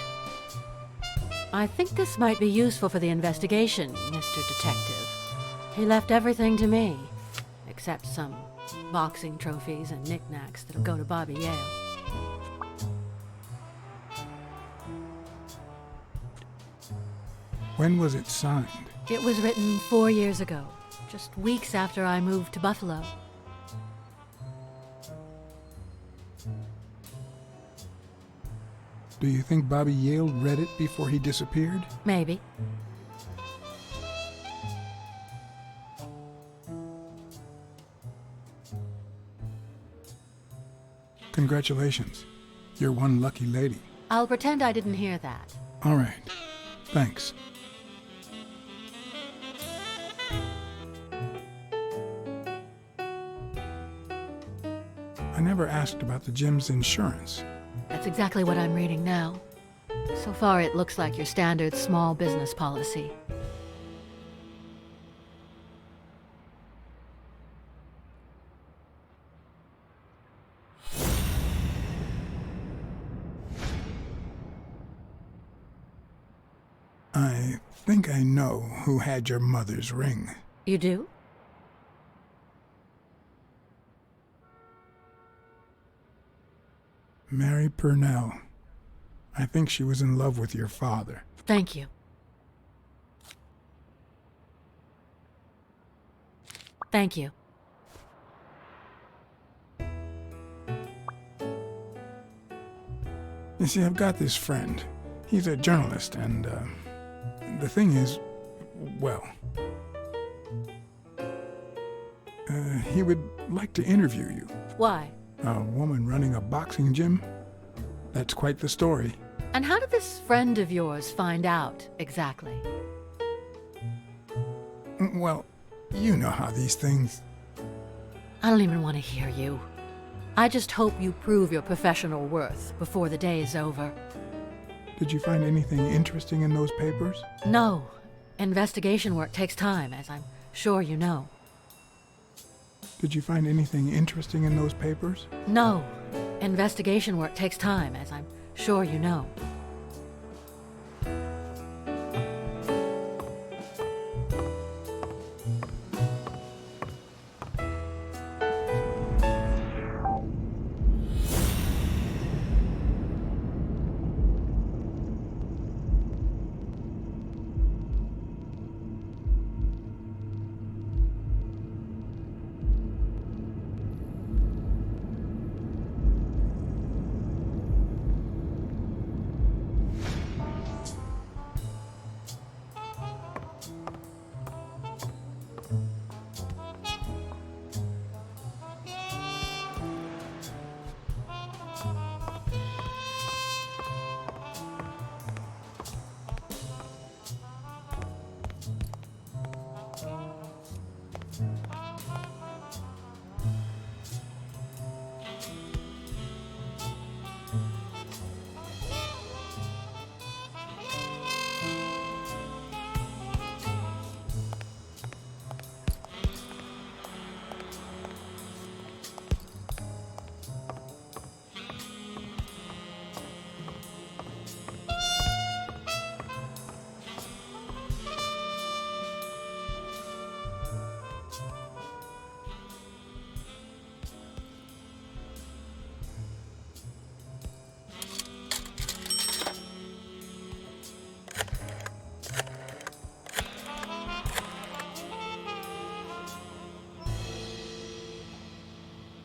I think this might be useful for the investigation, Mr. Detective. He left everything to me, except some boxing trophies and knickknacks that'll go to Bobby Yale. When was it signed? It was written 4 years ago, just weeks after I moved to Buffalo. Do you think Bobby Yale read it before he disappeared? Maybe. Congratulations. You're one lucky lady. I'll pretend I didn't hear that. All right. Thanks. I never asked about the gym's insurance. That's exactly what I'm reading now. So far, it looks like your standard small business policy. I think I know who had your mother's ring. You do? Mary Purnell. I think she was in love with your father. Thank you. Thank you. You see, I've got this friend. He's a journalist, and, the thing is, well, he would like to interview you. Why? A woman running a boxing gym? That's quite the story. And how did this friend of yours find out, exactly? Well, you know how these things... I don't even want to hear you. I just hope you prove your professional worth before the day is over. Did you find anything interesting in those papers? No. Investigation work takes time, as I'm sure you know. Did you find anything interesting in those papers? No. Investigation work takes time, as I'm sure you know.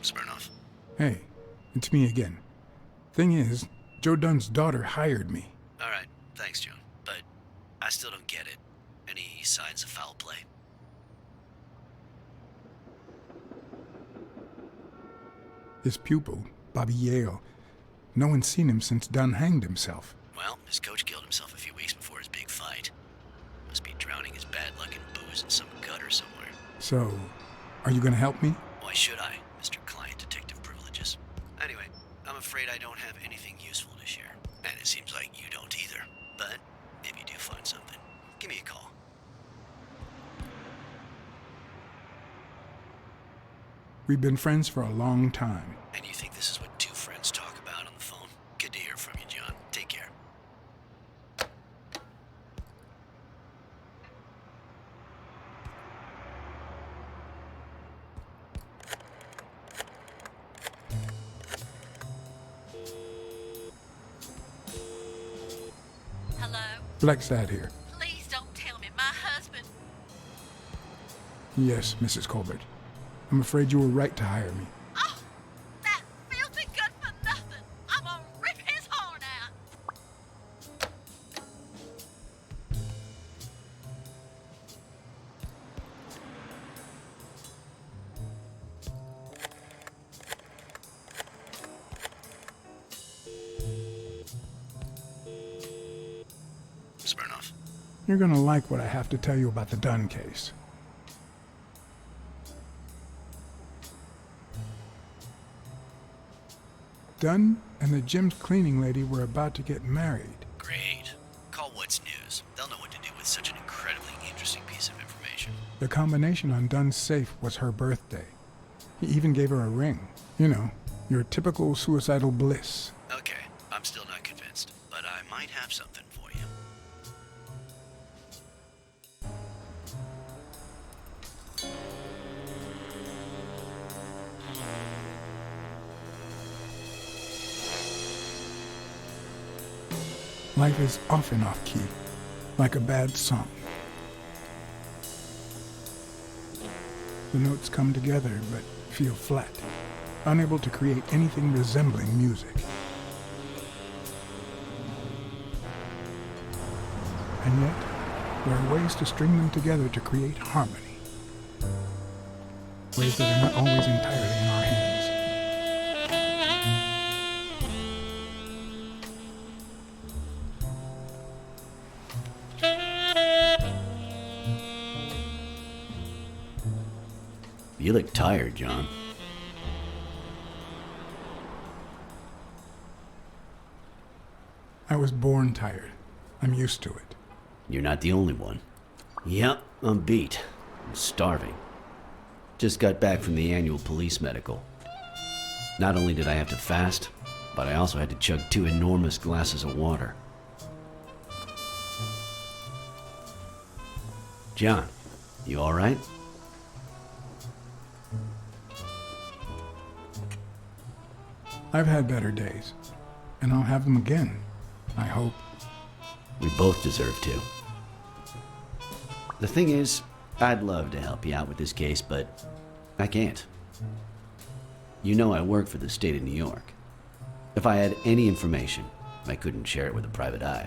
Smirnoff. Hey, it's me again. Thing is, Joe Dunn's daughter hired me. All right, thanks, John. But I still don't get it. Any signs of foul play? His pupil, Bobby Yale. No one's seen him since Dunn hanged himself. Well, his coach killed himself a few weeks before his big fight. Must be drowning his bad luck in booze in some gutter somewhere. So, are you gonna help me? Why should I, Mr. Client Detective Privileges? Anyway, I'm afraid I don't have anything useful to share. And it seems like you don't either. But if you do find something, give me a call. We've been friends for a long time. And you think this is what two friends talk about on the phone? Good to hear from you, John. Take care. Hello? Blacksad here. Please don't tell me my husband... Yes, Mrs. Colbert. I'm afraid you were right to hire me. Oh, that filthy good for nothing. I'm gonna rip his heart out. Smirnoff. You're gonna like what I have to tell you about the Dunn case. Dunn and the gym's cleaning lady were about to get married. Great. Call What's News. They'll know what to do with such an incredibly interesting piece of information. The combination on Dunn's safe was her birthday. He even gave her a ring. You know, your typical suicidal bliss. Okay, I'm still not convinced, but I might have something for you. Life is often off-key, like a bad song. The notes come together but feel flat, unable to create anything resembling music. And yet, there are ways to string them together to create harmony. Ways that are not always entirely in our hands. You look tired, John. I was born tired. I'm used to it. You're not the only one. Yep, I'm beat. I'm starving. Just got back from the annual police medical. Not only did I have to fast, but I also had to chug 2 enormous glasses of water. John, you all right? I've had better days, and I'll have them again, I hope. We both deserve to. The thing is, I'd love to help you out with this case, but I can't. You know I work for the state of New York. If I had any information, I couldn't share it with a private eye.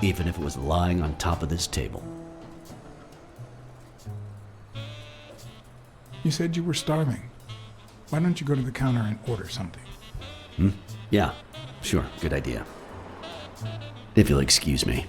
Even if it was lying on top of this table. You said you were starving. Why don't you go to the counter and order something? Yeah, sure, good idea. If you'll excuse me.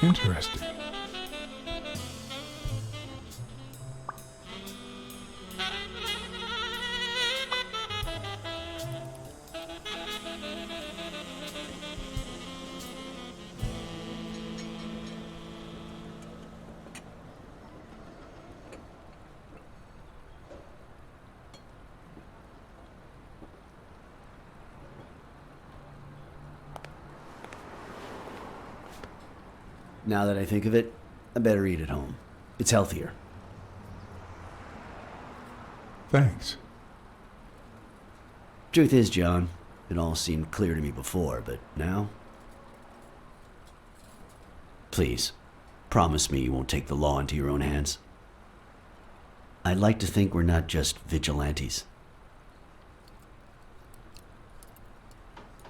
Interesting. Now that I think of it, I better eat at home. It's healthier. Thanks. Truth is, John, it all seemed clear to me before, but now? Please, promise me you won't take the law into your own hands. I'd like to think we're not just vigilantes.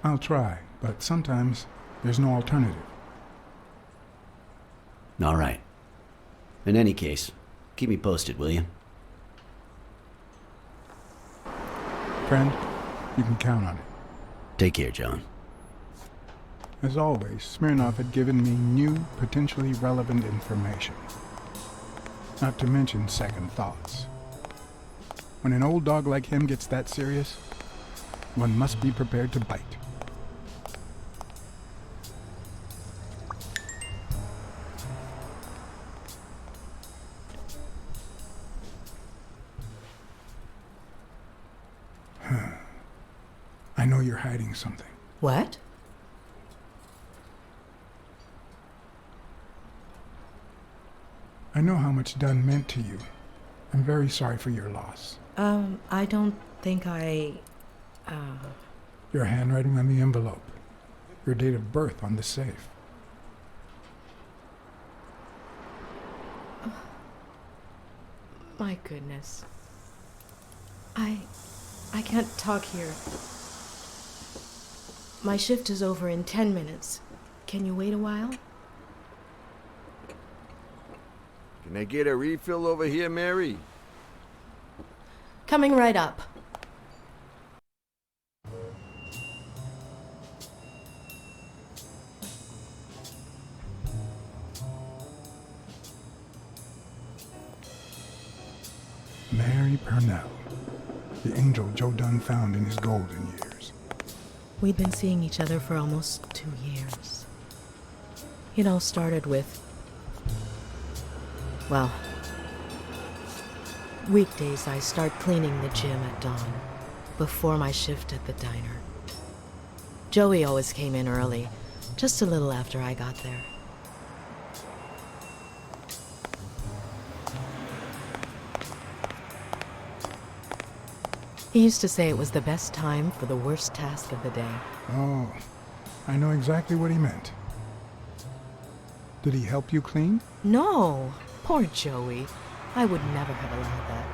I'll try, but sometimes there's no alternative. All right. In any case, keep me posted, will you? Friend, you can count on it. Take care, John. As always, Smirnov had given me new, potentially relevant information. Not to mention second thoughts. When an old dog like him gets that serious, one must be prepared to bite. I know you're hiding something. What? I know how much Dunn meant to you. I'm very sorry for your loss. I don't think Your handwriting on the envelope. Your date of birth on the safe. My goodness. I can't talk here. My shift is over in 10 minutes. Can you wait a while? Can I get a refill over here, Mary? Coming right up. Mary Purnell, the angel Joe Dunn found in his golden years. We'd been seeing each other for almost 2 years. It all started with Well, weekdays I start cleaning the gym at dawn, before my shift at the diner. Joey always came in early, just a little after I got there. He used to say it was the best time for the worst task of the day. Oh, I know exactly what he meant. Did he help you clean? No, poor Joey. I would never have allowed that.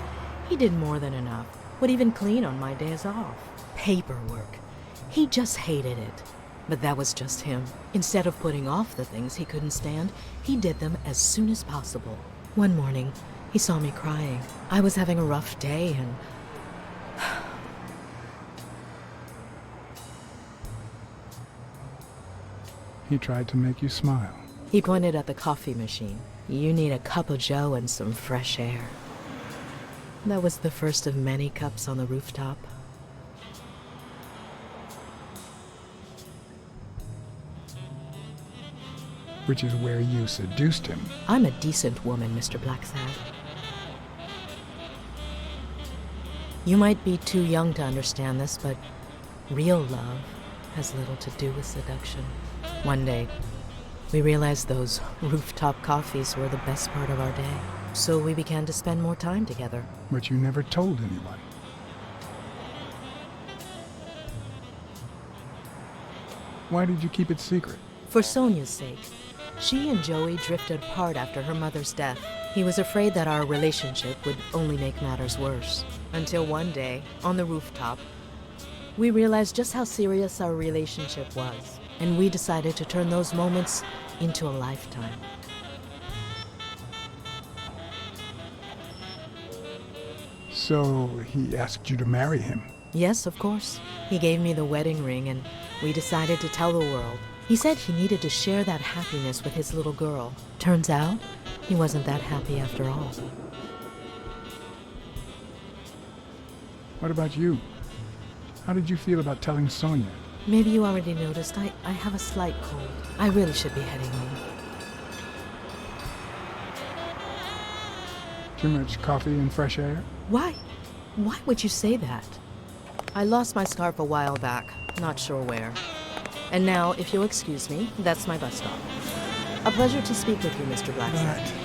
He did more than enough. Would even clean on my days off. Paperwork. He just hated it. But that was just him. Instead of putting off the things he couldn't stand, he did them as soon as possible. One morning, he saw me crying. I was having a rough day and... He tried to make you smile. He pointed at the coffee machine. You need a cup of joe and some fresh air. That was the first of many cups on the rooftop. Which is where you seduced him. I'm a decent woman, Mr. Blacksad. You might be too young to understand this, but real love has little to do with seduction. One day, we realized those rooftop coffees were the best part of our day. So we began to spend more time together. But you never told anyone. Why did you keep it secret? For Sonia's sake. She and Joey drifted apart after her mother's death. He was afraid that our relationship would only make matters worse. Until one day, on the rooftop, we realized just how serious our relationship was. And we decided to turn those moments into a lifetime. So he asked you to marry him? Yes, of course. He gave me the wedding ring and we decided to tell the world. He said he needed to share that happiness with his little girl. Turns out, he wasn't that happy after all. What about you? How did you feel about telling Sonia? Maybe you already noticed, I have a slight cold. I really should be heading home. Too much coffee and fresh air? Why? Why would you say that? I lost my scarf a while back, not sure where. And now, if you'll excuse me, that's my bus stop. A pleasure to speak with you, Mr. Blacksad. Right.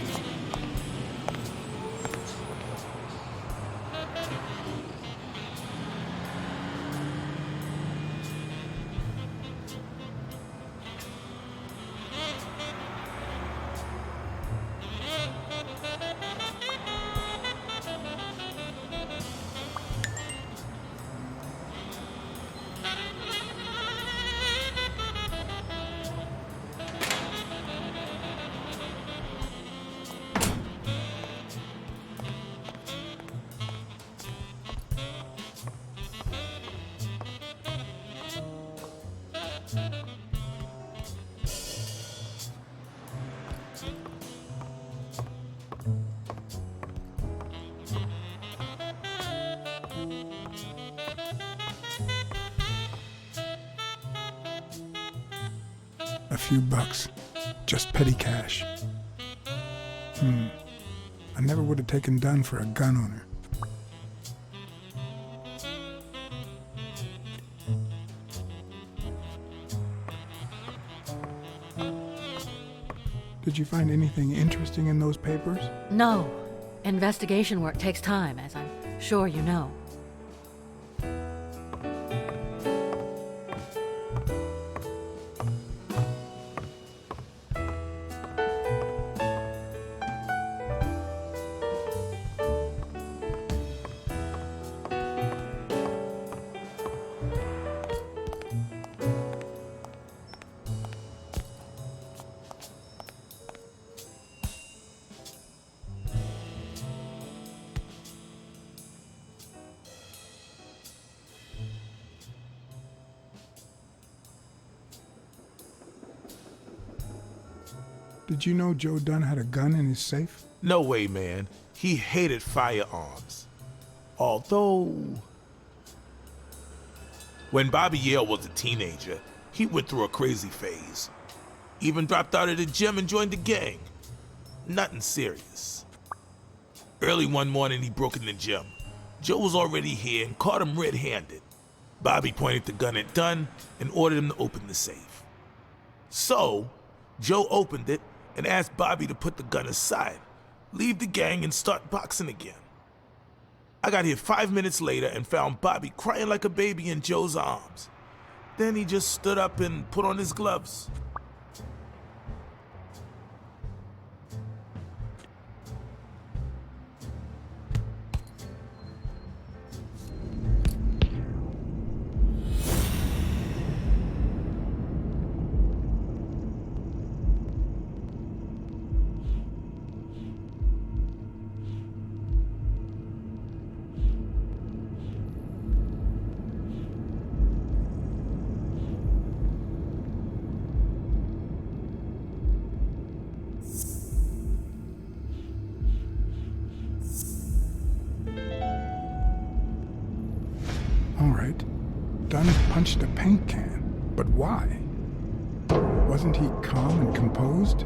A few bucks. Just petty cash. I never would have taken Dunn for a gun owner. Did you find anything interesting in those papers? No. Investigation work takes time, as I'm sure you know. Did you know Joe Dunn had a gun in his safe? No way, man. He hated firearms. Although... when Bobby Yale was a teenager, he went through a crazy phase. Even dropped out of the gym and joined the gang. Nothing serious. Early one morning, he broke in the gym. Joe was already here and caught him red-handed. Bobby pointed the gun at Dunn and ordered him to open the safe. So, Joe opened it and asked Bobby to put the gun aside, leave the gang, and start boxing again. I got here 5 minutes later and found Bobby crying like a baby in Joe's arms. Then he just stood up and put on his gloves. All right. Dunn punched a paint can, but why? Wasn't he calm and composed?